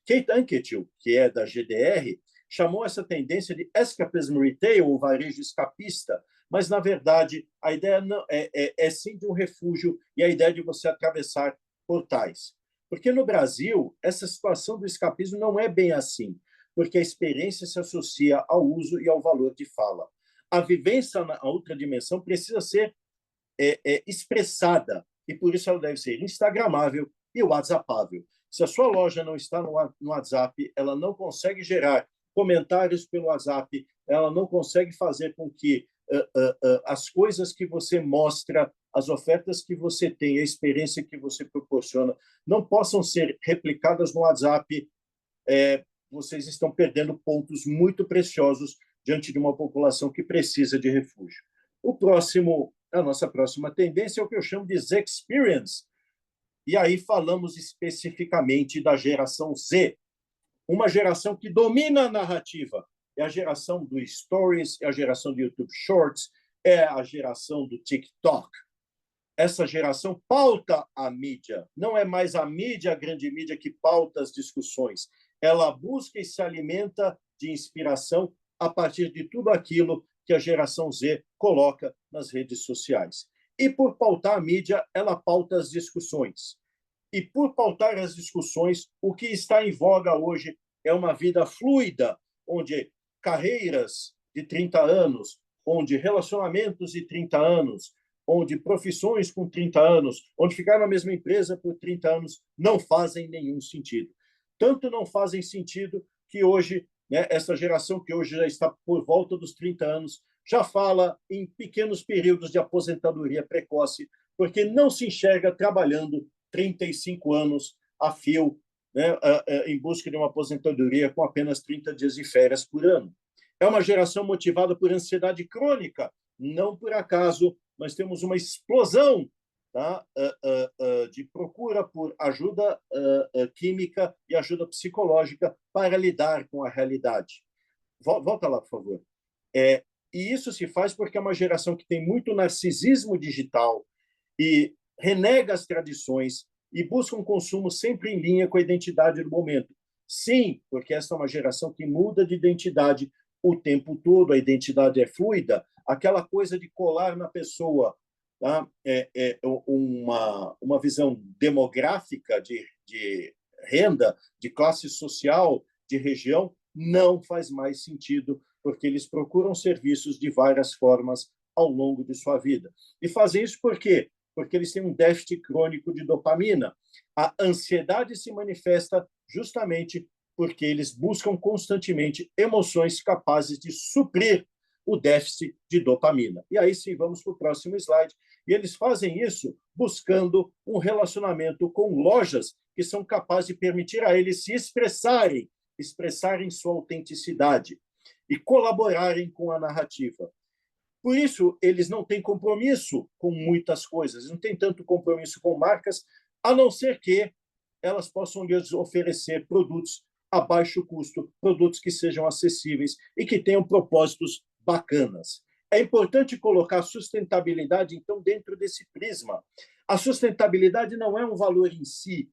Kate Anquetil, que é da GDR, chamou essa tendência de escapism retail, ou varejo escapista, mas, na verdade, a ideia não, é sim de um refúgio e a ideia de você atravessar portais. Porque no Brasil, essa situação do escapismo não é bem assim, porque a experiência se associa ao uso e ao valor de fala. A vivência na outra dimensão precisa ser expressada, e por isso ela deve ser instagramável e whatsappável. Se a sua loja não está no WhatsApp, ela não consegue gerar comentários pelo WhatsApp, ela não consegue fazer com que as coisas que você mostra, as ofertas que você tem, a experiência que você proporciona, não possam ser replicadas no WhatsApp, vocês estão perdendo pontos muito preciosos diante de uma população que precisa de refúgio. A nossa próxima tendência é o que eu chamo de Z-Experience. E aí falamos especificamente da geração Z, uma geração que domina a narrativa. É a geração do Stories, é a geração do YouTube Shorts, é a geração do TikTok. Essa geração pauta a mídia. Não é mais a mídia, a grande mídia, que pauta as discussões. Ela busca e se alimenta de inspiração a partir de tudo aquilo que a geração Z coloca nas redes sociais. E por pautar a mídia, ela pauta as discussões. E por pautar as discussões, o que está em voga hoje é uma vida fluida, onde carreiras de 30 anos, onde relacionamentos de 30 anos, onde profissões com 30 anos, onde ficar na mesma empresa por 30 anos, não fazem nenhum sentido. Tanto não fazem sentido que hoje, né, essa geração que hoje já está por volta dos 30 anos, já fala em pequenos períodos de aposentadoria precoce, porque não se enxerga trabalhando 35 anos a fio, né, em busca de uma aposentadoria com apenas 30 dias de férias por ano. É uma geração motivada por ansiedade crônica. Não por acaso nós temos uma explosão, tá, de procura por ajuda química e ajuda psicológica para lidar com a realidade. Volta lá, por favor. E isso se faz porque é uma geração que tem muito narcisismo digital e renega as tradições e busca um consumo sempre em linha com a identidade do momento. Sim, porque essa é uma geração que muda de identidade o tempo todo, a identidade é fluida, aquela coisa de colar na pessoa, tá? Uma visão demográfica de renda, de classe social, de região, não faz mais sentido, porque eles procuram serviços de várias formas ao longo de sua vida. E fazem isso por quê? Porque eles têm um déficit crônico de dopamina. A ansiedade se manifesta justamente porque eles buscam constantemente emoções capazes de suprir o déficit de dopamina. E aí sim, vamos para o próximo slide. E eles fazem isso buscando um relacionamento com lojas que são capazes de permitir a eles se expressarem sua autenticidade e colaborarem com a narrativa. Por isso, eles não têm compromisso com muitas coisas, não têm tanto compromisso com marcas, a não ser que elas possam lhes oferecer produtos a baixo custo, produtos que sejam acessíveis e que tenham propósitos bacanas. É importante colocar a sustentabilidade, então, dentro desse prisma. A sustentabilidade não é um valor em si,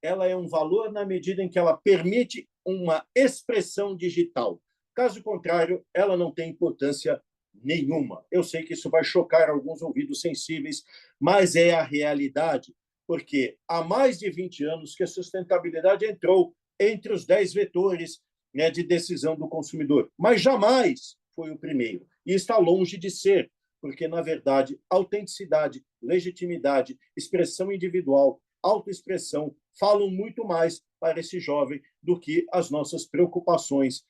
ela é um valor na medida em que ela permite uma expressão digital. Caso contrário, ela não tem importância nenhuma. Eu sei que isso vai chocar alguns ouvidos sensíveis, mas é a realidade, porque há mais de 20 anos que a sustentabilidade entrou entre os 10 vetores, né, de decisão do consumidor, mas jamais foi o primeiro. E está longe de ser, porque, na verdade, autenticidade, legitimidade, expressão individual, autoexpressão falam muito mais para esse jovem do que as nossas preocupações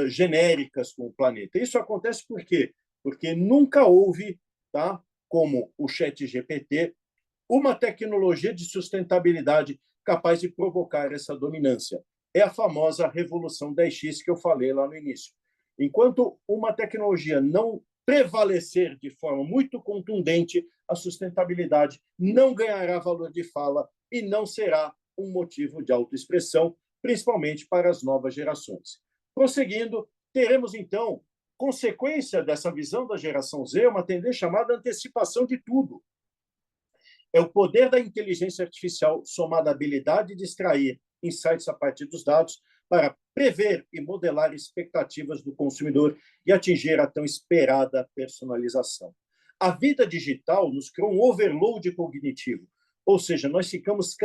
genéricas com o planeta. Isso acontece por quê? Porque nunca houve, tá, como o ChatGPT, uma tecnologia de sustentabilidade capaz de provocar essa dominância. É a famosa revolução 10x que eu falei lá no início. Enquanto uma tecnologia não prevalecer de forma muito contundente, a sustentabilidade não ganhará valor de fala e não será um motivo de autoexpressão, principalmente para as novas gerações. Prosseguindo, teremos, então, consequência dessa visão da geração Z, uma tendência chamada antecipação de tudo. É o poder da inteligência artificial somado à habilidade de extrair insights a partir dos dados para prever e modelar expectativas do consumidor e atingir a tão esperada personalização. A vida digital nos criou um overload cognitivo, ou seja, nós ficamos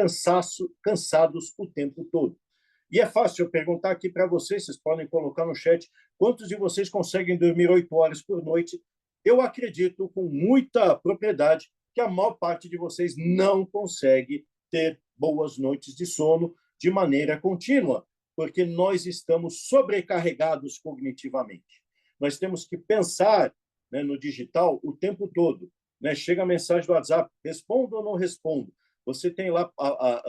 cansados o tempo todo. E é fácil eu perguntar aqui para vocês podem colocar no chat, quantos de vocês conseguem dormir 8 horas por noite? Eu acredito com muita propriedade que a maior parte de vocês não consegue ter boas noites de sono de maneira contínua, porque nós estamos sobrecarregados cognitivamente. Nós temos que pensar, né, no digital o tempo todo. Né? Chega a mensagem do WhatsApp, respondo ou não respondo? Você tem lá,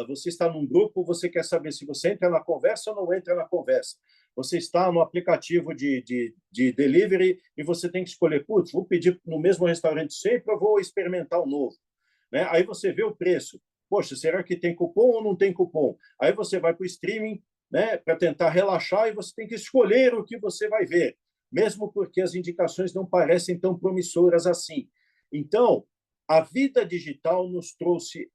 você está num grupo, você quer saber se você entra na conversa ou não entra na conversa. Você está no aplicativo de delivery e você tem que escolher, putz, vou pedir no mesmo restaurante sempre ou vou experimentar o novo? Né? Aí você vê o preço. Poxa, será que tem cupom ou não tem cupom? Aí você vai para o streaming, né, para tentar relaxar e você tem que escolher o que você vai ver, mesmo porque as indicações não parecem tão promissoras assim. Então, a vida digital nos trouxe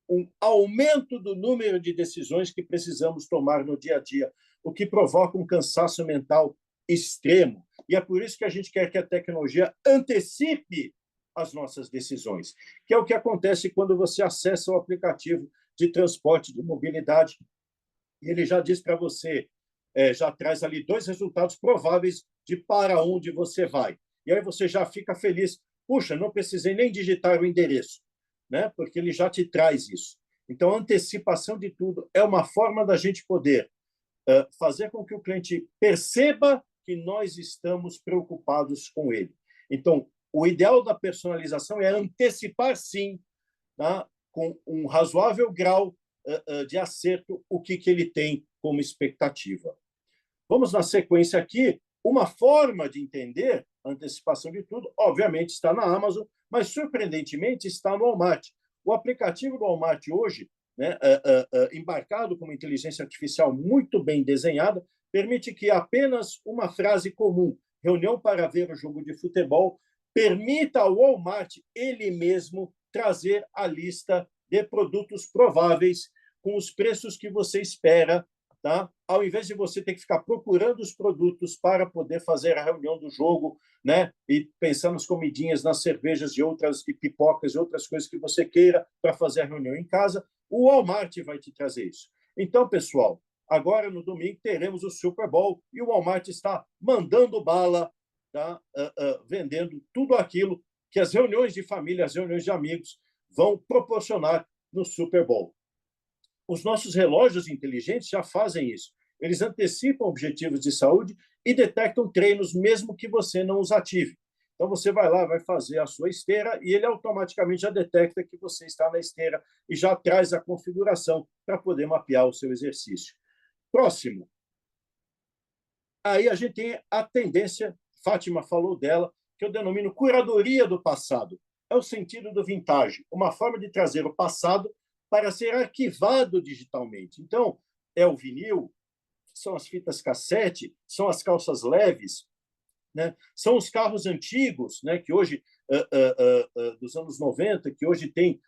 um aumento do número de decisões que precisamos tomar no dia a dia, o que provoca um cansaço mental extremo. E é por isso que a gente quer que a tecnologia antecipe as nossas decisões, que é o que acontece quando você acessa o aplicativo de transporte, de mobilidade, e ele já diz para você, já traz ali 2 resultados prováveis de para onde você vai. E aí você já fica feliz. Puxa, não precisei nem digitar o endereço, né? Porque ele já te traz isso. Então, a antecipação de tudo é uma forma da gente poder fazer com que o cliente perceba que nós estamos preocupados com ele. Então, o ideal da personalização é antecipar, sim, tá? Com um razoável grau de acerto, o que ele tem como expectativa. Vamos na sequência aqui. Uma forma de entender a antecipação de tudo, obviamente, está na Amazon, mas, surpreendentemente, está no Walmart. O aplicativo do Walmart hoje, né, embarcado com uma inteligência artificial muito bem desenhada, permite que apenas uma frase comum, reunião para ver o jogo de futebol, permita ao Walmart ele mesmo trazer a lista de produtos prováveis com os preços que você espera, tá? Ao invés de você ter que ficar procurando os produtos para poder fazer a reunião do jogo, né? E pensar nas comidinhas, nas cervejas e pipocas e outras coisas que você queira para fazer a reunião em casa, o Walmart vai te trazer isso. Então, pessoal, agora no domingo teremos o Super Bowl e o Walmart está mandando bala, tá? Vendendo tudo aquilo que as reuniões de família, as reuniões de amigos vão proporcionar no Super Bowl. Os nossos relógios inteligentes já fazem isso. Eles antecipam objetivos de saúde e detectam treinos, mesmo que você não os ative. Então, você vai lá, vai fazer a sua esteira e ele automaticamente já detecta que você está na esteira e já traz a configuração para poder mapear o seu exercício. Próximo. Aí a gente tem a tendência, Fátima falou dela, que eu denomino curadoria do passado. É o sentido do vintage, uma forma de trazer o passado para ser arquivado digitalmente. Então, é o vinil, são as fitas cassete, são as calças leves, né? São os carros antigos, né? Que hoje, dos anos 90, que hoje tem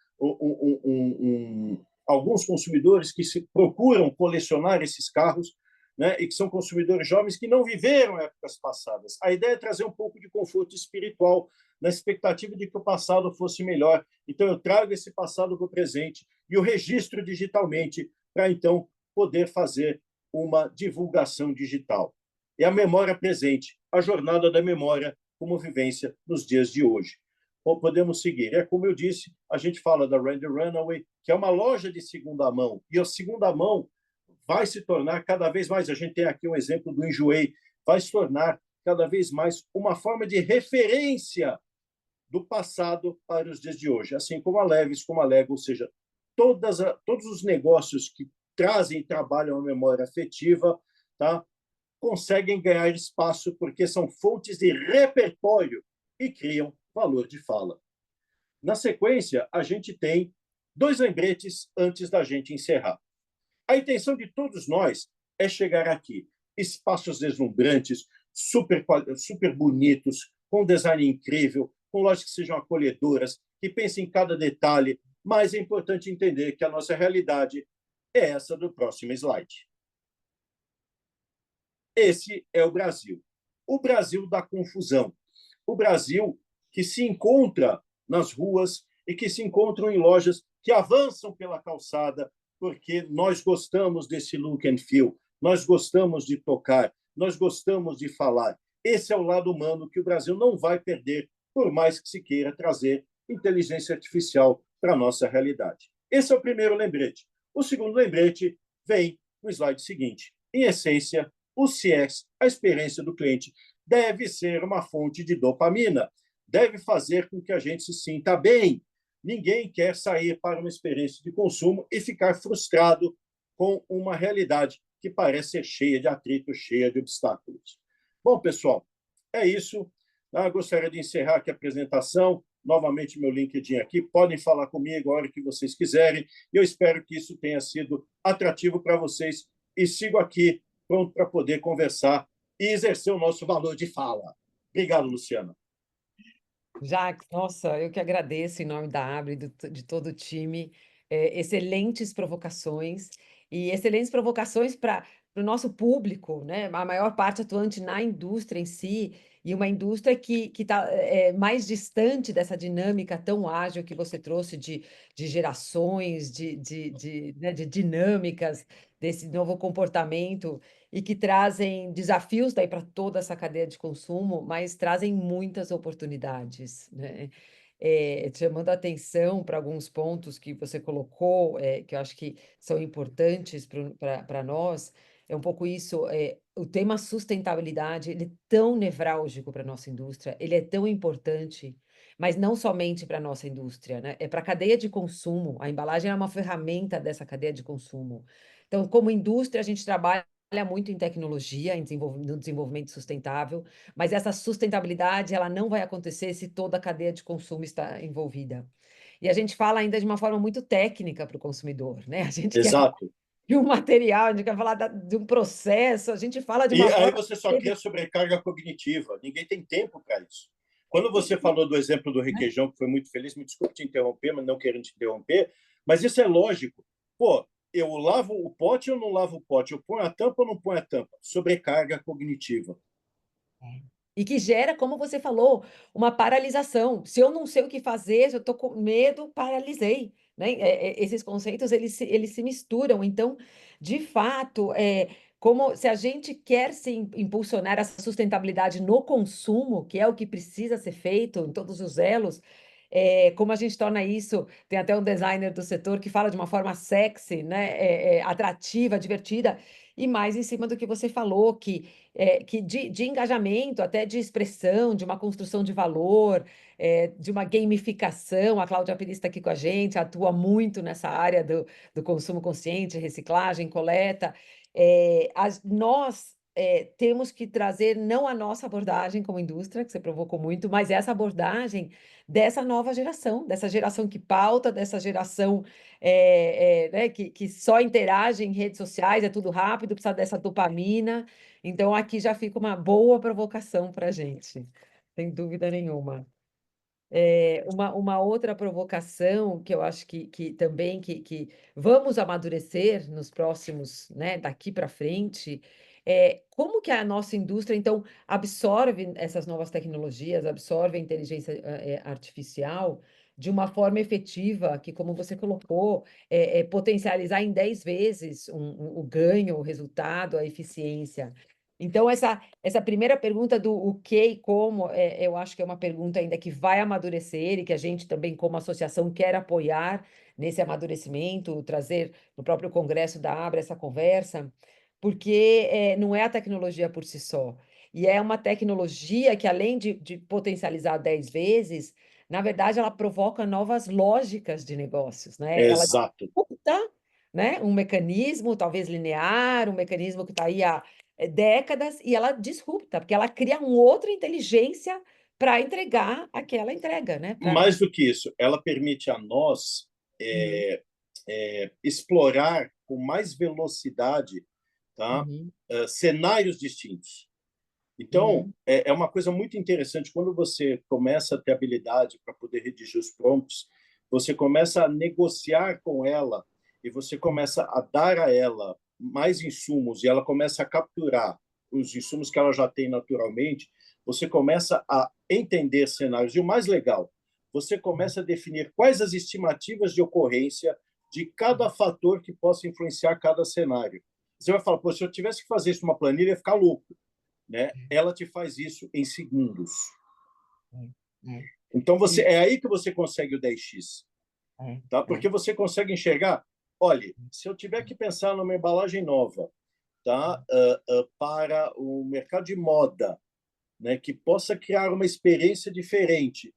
alguns consumidores que procuram colecionar esses carros, né? E que são consumidores jovens que não viveram épocas passadas. A ideia é trazer um pouco de conforto espiritual na expectativa de que o passado fosse melhor. Então, eu trago esse passado para o presente e o registro digitalmente para, então, poder fazer uma divulgação digital. É a memória presente, a jornada da memória como vivência nos dias de hoje. Ou podemos seguir. É como eu disse, a gente fala da Randy Runaway, que é uma loja de segunda mão, e a segunda mão vai se tornar cada vez mais, a gente tem aqui um exemplo do Enjoei, vai se tornar cada vez mais uma forma de referência do passado para os dias de hoje, assim como a Levi's, como a Lego, ou seja, todos os negócios que trazem e trabalham a memória afetiva, tá, conseguem ganhar espaço porque são fontes de repertório e criam valor de fala. Na sequência, a gente tem 2 lembretes antes da gente encerrar. A intenção de todos nós é chegar aqui. Espaços deslumbrantes, super bonitos, com design incrível, com lojas que sejam acolhedoras, que pensem em cada detalhe, mas é importante entender que a nossa realidade é essa do próximo slide. Esse é o Brasil da confusão, o Brasil que se encontra nas ruas e que se encontram em lojas que avançam pela calçada, porque nós gostamos desse look and feel, nós gostamos de tocar, nós gostamos de falar. Esse é o lado humano que o Brasil não vai perder, por mais que se queira trazer inteligência artificial para a nossa realidade. Esse é o primeiro lembrete. O segundo lembrete vem no slide seguinte. Em essência, o CX, a experiência do cliente, deve ser uma fonte de dopamina, deve fazer com que a gente se sinta bem. Ninguém quer sair para uma experiência de consumo e ficar frustrado com uma realidade que parece ser cheia de atritos, cheia de obstáculos. Bom, pessoal, é isso. Eu gostaria de encerrar aqui a apresentação. Novamente, meu LinkedIn aqui. Podem falar comigo a hora que vocês quiserem. E eu espero que isso tenha sido atrativo para vocês. E sigo aqui, pronto para poder conversar e exercer o nosso valor de fala. Obrigado, Luciana. Jacques, nossa, eu que agradeço em nome da Abre, de todo o time. Excelentes provocações para nosso público, né? A maior parte atuante na indústria em si, e uma indústria que está mais distante dessa dinâmica tão ágil que você trouxe de gerações, né, de dinâmicas, desse novo comportamento, e que trazem desafios daí para toda essa cadeia de consumo, mas trazem muitas oportunidades, né? Chamando a atenção para alguns pontos que você colocou, que eu acho que são importantes para nós, é um pouco isso, o tema sustentabilidade, ele é tão nevrálgico para a nossa indústria, ele é tão importante, mas não somente para a nossa indústria, né? É para a cadeia de consumo, a embalagem é uma ferramenta dessa cadeia de consumo. Então, como indústria, a gente trabalha muito em tecnologia, no desenvolvimento sustentável, mas essa sustentabilidade ela não vai acontecer se toda a cadeia de consumo está envolvida. E a gente fala ainda de uma forma muito técnica para o consumidor, né? A gente quer falar Exato. de um material, a gente quer falar de um processo, a gente fala de E uma aí forma... você só cria sobrecarga cognitiva. Ninguém tem tempo para isso. Quando você falou do exemplo do requeijão, que foi muito feliz, me desculpe te interromper, mas não querendo te interromper, mas isso é lógico. Pô, eu lavo o pote ou não lavo o pote? Eu ponho a tampa ou não ponho a tampa? Sobrecarga cognitiva. E que gera, como você falou, uma paralisação. Se eu não sei o que fazer, se eu estou com medo, paralisei, né? Esses conceitos, eles se misturam. Então, de fato, como se a gente quer se impulsionar essa sustentabilidade no consumo, que é o que precisa ser feito em todos os elos, como a gente torna isso, tem até um designer do setor que fala de uma forma sexy, né? Atrativa, divertida, e mais em cima do que você falou, que de engajamento, até de expressão, de uma construção de valor, de uma gamificação. A Cláudia Pires está aqui com a gente, atua muito nessa área do consumo consciente, reciclagem, coleta. Nós temos que trazer não a nossa abordagem como indústria, que você provocou muito, mas essa abordagem dessa nova geração, dessa geração que pauta, dessa geração né, que só interage em redes sociais, é tudo rápido, precisa dessa dopamina. Então, aqui já fica uma boa provocação para a gente, sem dúvida nenhuma. Uma outra provocação que eu acho que também que vamos amadurecer nos próximos, né, daqui para frente, como que a nossa indústria, então, absorve essas novas tecnologias, absorve a inteligência artificial de uma forma efetiva, que, como você colocou, potencializar em 10 vezes o ganho, o resultado, a eficiência. Então, essa primeira pergunta do o que e como, eu acho que é uma pergunta ainda que vai amadurecer e que a gente também, como associação, quer apoiar nesse amadurecimento, trazer no próprio Congresso da Abra essa conversa, porque não é a tecnologia por si só. E é uma tecnologia que, além de potencializar 10 vezes, na verdade, ela provoca novas lógicas de negócios, né? Ela Exato. disrupta, né, um mecanismo, talvez linear, um mecanismo que está aí há décadas, e ela disrupta, porque ela cria uma outra inteligência para entregar aquela entrega, né? Mais do que isso, ela permite a nós explorar com mais velocidade, tá? Cenários distintos. Então, é uma coisa muito interessante. Quando você começa a ter habilidade para poder redigir os prompts, você começa a negociar com ela e você começa a dar a ela mais insumos e ela começa a capturar os insumos que ela já tem naturalmente, você começa a entender cenários. E o mais legal, você começa a definir quais as estimativas de ocorrência de cada fator que possa influenciar cada cenário. Você vai falar, pô, se eu tivesse que fazer isso numa planilha, eu ia ficar louco. Né? Ela te faz isso em segundos. Então, é aí que você consegue o 10x. Tá? Porque você consegue enxergar, olha, se eu tiver que pensar numa embalagem nova, tá? Para o mercado de moda, né? Que possa criar uma experiência diferente,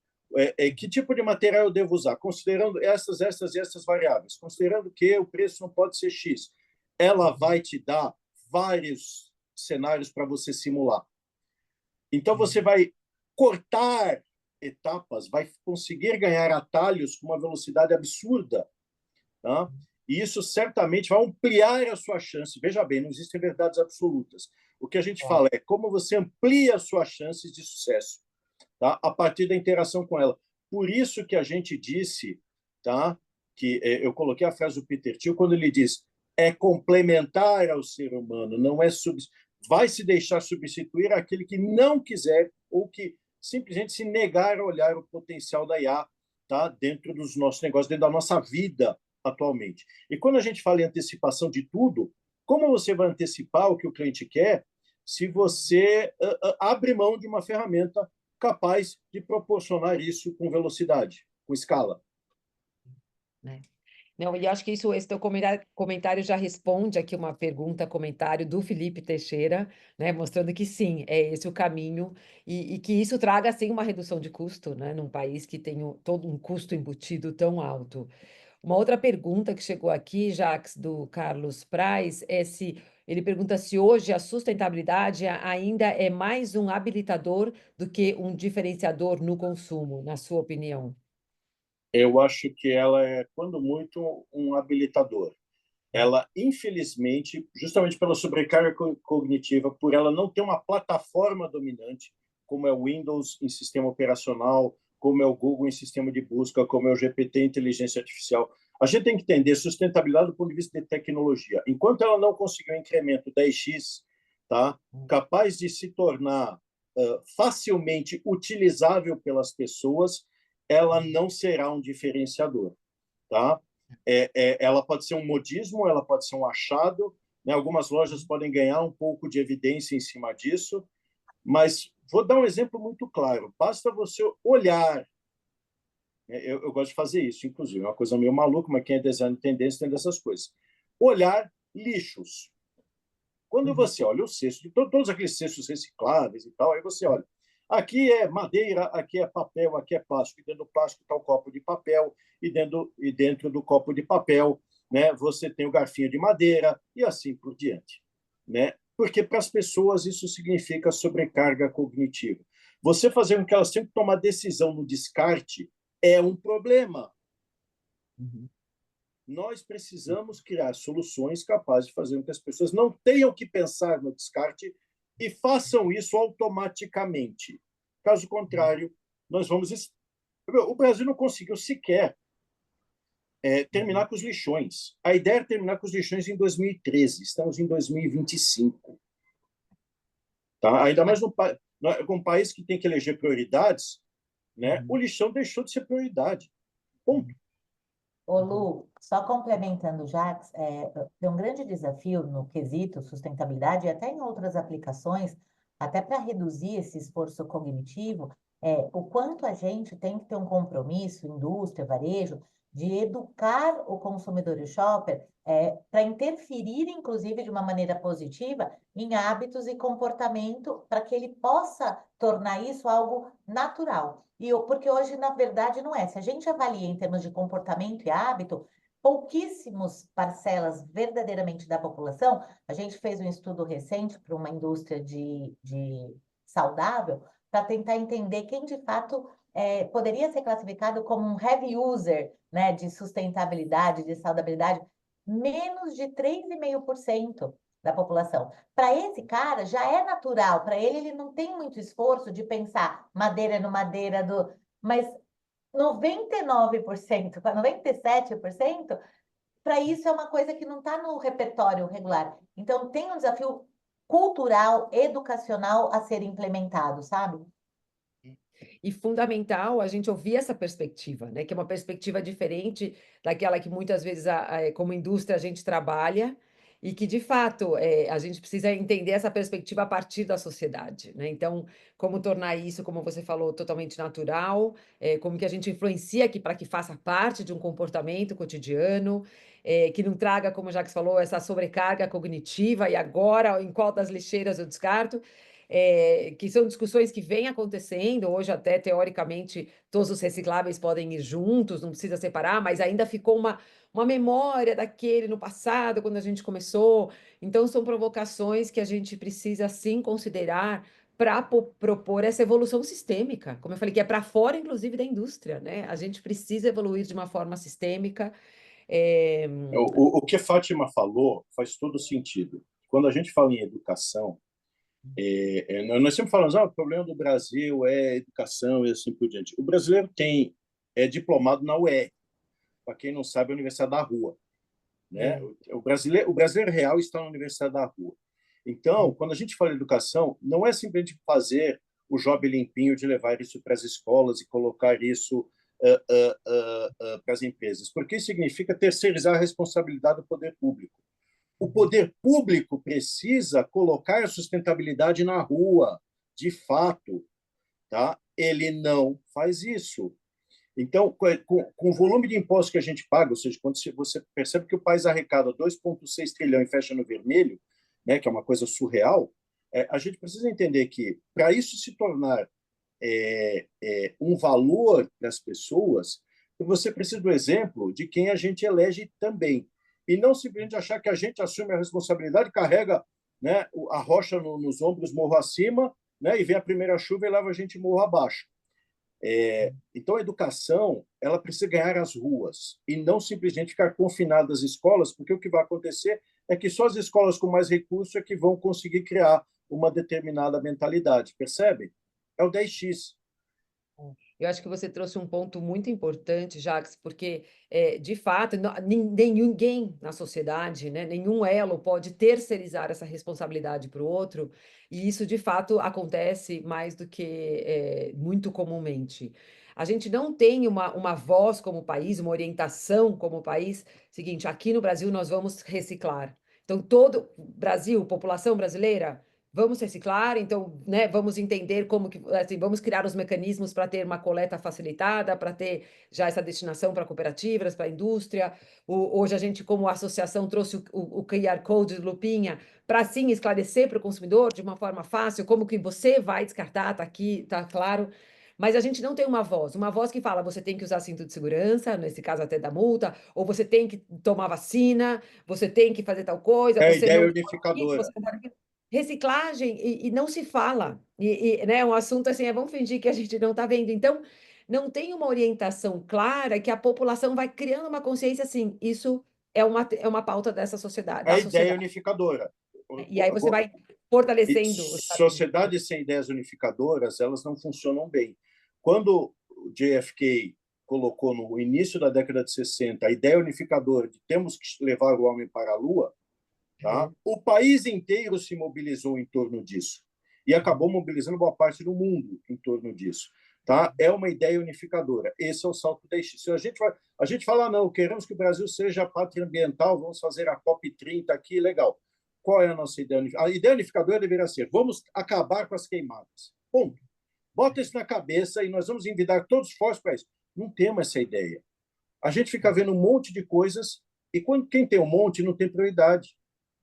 que tipo de material eu devo usar? Considerando essas e essas variáveis, considerando que o preço não pode ser X, ela vai te dar vários cenários para você simular. Então, você vai cortar etapas, vai conseguir ganhar atalhos com uma velocidade absurda. Tá? E isso certamente vai ampliar a sua chance. Veja bem, não existem verdades absolutas. O que a gente fala é como você amplia as suas chances de sucesso, tá? A partir da interação com ela. Por isso que a gente disse, tá? Que eu coloquei a frase do Peter Thiel quando ele diz: é complementar ao ser humano, não é vai se deixar substituir aquele que não quiser ou que simplesmente se negar a olhar o potencial da IA, tá, dentro dos nossos negócios, dentro da nossa vida atualmente. E quando a gente fala em antecipação de tudo, como você vai antecipar o que o cliente quer se você abre mão de uma ferramenta capaz de proporcionar isso com velocidade, com escala? Né? Não, e acho que esse teu comentário já responde aqui uma pergunta, comentário do Felipe Teixeira, né, mostrando que sim, é esse o caminho e que isso traga, sim, uma redução de custo, né, num país que tem todo um custo embutido tão alto. Uma outra pergunta que chegou aqui, Jacques, do Carlos Praz, é se ele pergunta se hoje a sustentabilidade ainda é mais um habilitador do que um diferenciador no consumo, na sua opinião. Eu acho que ela é, quando muito, um habilitador. Ela, infelizmente, justamente pela sobrecarga cognitiva, por ela não ter uma plataforma dominante, como é o Windows em sistema operacional, como é o Google em sistema de busca, como é o GPT em inteligência artificial. A gente tem que entender sustentabilidade do ponto de vista de tecnologia. Enquanto ela não conseguir um incremento 10x, tá, capaz de se tornar facilmente utilizável pelas pessoas, ela não será um diferenciador, tá? Ela pode ser um modismo, ela pode ser um achado, né? Algumas lojas podem ganhar um pouco de evidência em cima disso, mas vou dar um exemplo muito claro. Basta você olhar, né? Eu gosto de fazer isso, inclusive, é uma coisa meio maluca, mas quem é design de tendência tem dessas coisas. Olhar lixos. Quando você olha o cesto, de todos aqueles cestos recicláveis e tal, aí você olha, aqui é madeira, aqui é papel, aqui é plástico, e dentro do plástico está o copo de papel, e dentro do copo de papel, né, você tem o garfinho de madeira, e assim por diante. Né? Porque para as pessoas isso significa sobrecarga cognitiva. Você fazer com que elas tenham que tomar decisão no descarte é um problema. Nós precisamos criar soluções capazes de fazer com que as pessoas não tenham que pensar no descarte e façam isso automaticamente. Caso contrário, nós vamos... O Brasil não conseguiu sequer terminar com os lixões. A ideia era terminar com os lixões em 2013. Estamos em 2025. Tá? Ainda mais com um país que tem que eleger prioridades, né? O lixão deixou de ser prioridade. Ponto. Ô Lu, só complementando o Jacques, tem um grande desafio no quesito sustentabilidade e até em outras aplicações, até para reduzir esse esforço cognitivo, o quanto a gente tem que ter um compromisso, indústria, varejo, de educar o consumidor e o shopper para interferir, inclusive, de uma maneira positiva em hábitos e comportamento para que ele possa tornar isso algo natural. Porque hoje, na verdade, não é. Se a gente avalia em termos de comportamento e hábito, pouquíssimos parcelas verdadeiramente da população, a gente fez um estudo recente para uma indústria de saudável, para tentar entender quem, de fato, poderia ser classificado como um heavy user, né, de sustentabilidade, de saudabilidade, menos de 3,5% da população. Para esse cara, já é natural, para ele não tem muito esforço de pensar madeira no madeira do... Mas 99%, 97%, para isso é uma coisa que não está no repertório regular. Então, tem um desafio cultural, educacional a ser implementado, sabe? E fundamental a gente ouvir essa perspectiva, né? Que é uma perspectiva diferente daquela que muitas vezes, como indústria, a gente trabalha e que, de fato, a gente precisa entender essa perspectiva a partir da sociedade, né? Então, como tornar isso, como você falou, totalmente natural, como que a gente influencia aqui para que faça parte de um comportamento cotidiano, que não traga, como o Jacques falou, essa sobrecarga cognitiva e agora em qual das lixeiras eu descarto. Que são discussões que vêm acontecendo, hoje até teoricamente todos os recicláveis podem ir juntos, não precisa separar, mas ainda ficou uma memória daquele no passado, quando a gente começou. Então são provocações que a gente precisa sim considerar para propor essa evolução sistêmica, como eu falei, que é para fora, inclusive, da indústria, né? A gente precisa evoluir de uma forma sistêmica. O que a Fátima falou faz todo sentido. Quando a gente fala em educação, nós sempre falamos, o problema do Brasil é educação e assim por diante. O brasileiro é diplomado na UER, para quem não sabe, a Universidade da Rua. né? O brasileiro real está na universidade da rua. Então, quando a gente fala em educação, não é simplesmente fazer o job limpinho de levar isso para as escolas e colocar isso para as empresas, porque isso significa terceirizar a responsabilidade do poder público. O poder público precisa colocar a sustentabilidade na rua, de fato, tá? Ele não faz isso. Então, com o volume de impostos que a gente paga, ou seja, quando você percebe que o país arrecada 2,6 trilhões e fecha no vermelho, né, que é uma coisa surreal, a gente precisa entender que, para isso se tornar um valor para as pessoas, você precisa do exemplo de quem a gente elege também. E não simplesmente achar que a gente assume a responsabilidade, carrega, né, a rocha nos ombros morro acima, né, e vem a primeira chuva e leva a gente morro abaixo. Então, a educação ela precisa ganhar as ruas e não simplesmente ficar confinada às escolas, porque o que vai acontecer é que só as escolas com mais recursos é que vão conseguir criar uma determinada mentalidade, percebe? É o 10x. Eu acho que você trouxe um ponto muito importante, Jacques, porque, de fato, ninguém na sociedade, né, nenhum elo pode terceirizar essa responsabilidade para o outro, e isso, de fato, acontece mais do que muito comumente. A gente não tem uma voz como país, uma orientação como país. Seguinte, aqui no Brasil nós vamos reciclar. Então, todo Brasil, população brasileira, vamos reciclar, então, né, vamos entender como que, assim, vamos criar os mecanismos para ter uma coleta facilitada, para ter já essa destinação para cooperativas, para a indústria. Hoje a gente, como associação, trouxe o QR Code do Lupinha para, sim, esclarecer para o consumidor de uma forma fácil como que você vai descartar, está aqui, está claro. Mas a gente não tem uma voz que fala, você tem que usar cinto de segurança, nesse caso até da multa, ou você tem que tomar vacina, você tem que fazer tal coisa, É a você ideia não unificadora. você não pode reciclagem e não se fala. Né, um assunto assim, vamos fingir que a gente não está vendo. Então, não tem uma orientação clara que a população vai criando uma consciência assim, isso é uma pauta dessa sociedade, É a da ideia sociedade. unificadora. E aí você vai fortalecendo os Sociedades sem ideias unificadoras, elas não funcionam bem. Quando o JFK colocou no início da década de 60 a ideia unificadora de temos que levar o homem para a Lua, tá? O país inteiro se mobilizou em torno disso e acabou mobilizando boa parte do mundo em torno disso. Tá? É uma ideia unificadora. Esse é o salto da extinção. Se a gente fala, não, queremos que o Brasil seja pátria ambiental, vamos fazer a COP30 aqui, legal. Qual é a nossa ideia unificadora? A ideia unificadora deveria ser, vamos acabar com as queimadas. Ponto. Bota isso na cabeça e nós vamos envidar todos os esforços para isso. Não temos essa ideia. A gente fica vendo um monte de coisas e quem tem um monte não tem prioridade.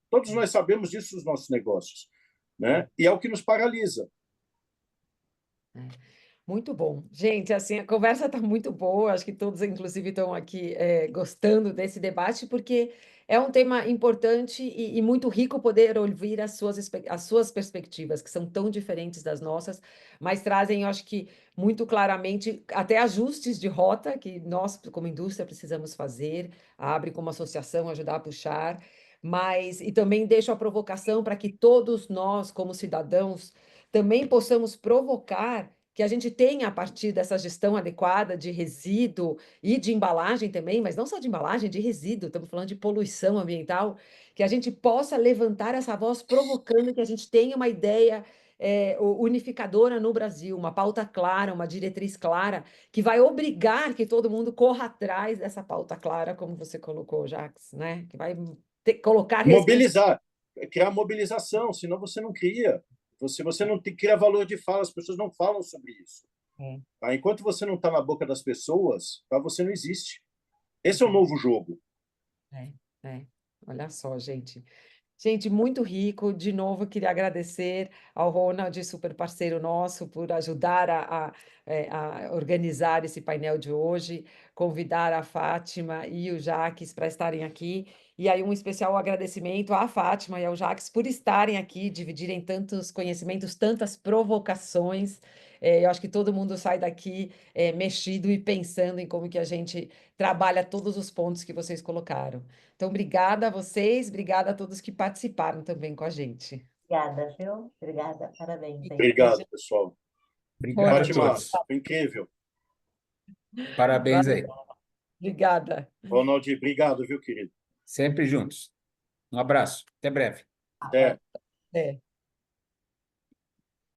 Todos nós sabemos disso nos nossos negócios, né? E é o que nos paralisa. Muito bom. Gente, assim, a conversa está muito boa, acho que todos, inclusive, estão aqui gostando desse debate, porque é um tema importante e muito rico poder ouvir as suas perspectivas, que são tão diferentes das nossas, mas trazem, eu acho que, muito claramente, até ajustes de rota que nós, como indústria, precisamos fazer, abre como associação, ajudar a puxar, e também deixo a provocação para que todos nós, como cidadãos, também possamos provocar que a gente tenha, a partir dessa gestão adequada de resíduo e de embalagem também, mas não só de embalagem, de resíduo, estamos falando de poluição ambiental, que a gente possa levantar essa voz provocando que a gente tenha uma ideia unificadora no Brasil, uma pauta clara, uma diretriz clara, que vai obrigar que todo mundo corra atrás dessa pauta clara, como você colocou, Jacques, né? Que vai colocar... Mobilizar, criar mobilização, senão você não cria. Você não cria valor de fala, as pessoas não falam sobre isso. Tá? Enquanto você não está na boca das pessoas, tá, você não existe. Esse é o novo jogo. Olha só, gente. Gente, muito rico. De novo, queria agradecer ao Ronald, super parceiro nosso, por ajudar a organizar esse painel de hoje, convidar a Fátima e o Jacques para estarem aqui. E aí, um especial agradecimento à Fátima e ao Jacques por estarem aqui, dividirem tantos conhecimentos, tantas provocações. Eu acho que todo mundo sai daqui mexido e pensando em como que a gente trabalha todos os pontos que vocês colocaram. Então, obrigada a vocês, obrigada a todos que participaram também com a gente. Obrigada, viu? Obrigada, parabéns. Hein? Obrigado, pessoal. Obrigado a Fátima, todos. foi incrível. Parabéns aí. Obrigada. Ronald, obrigado, viu, querido? Sempre juntos. Um abraço. Até breve. Até. É.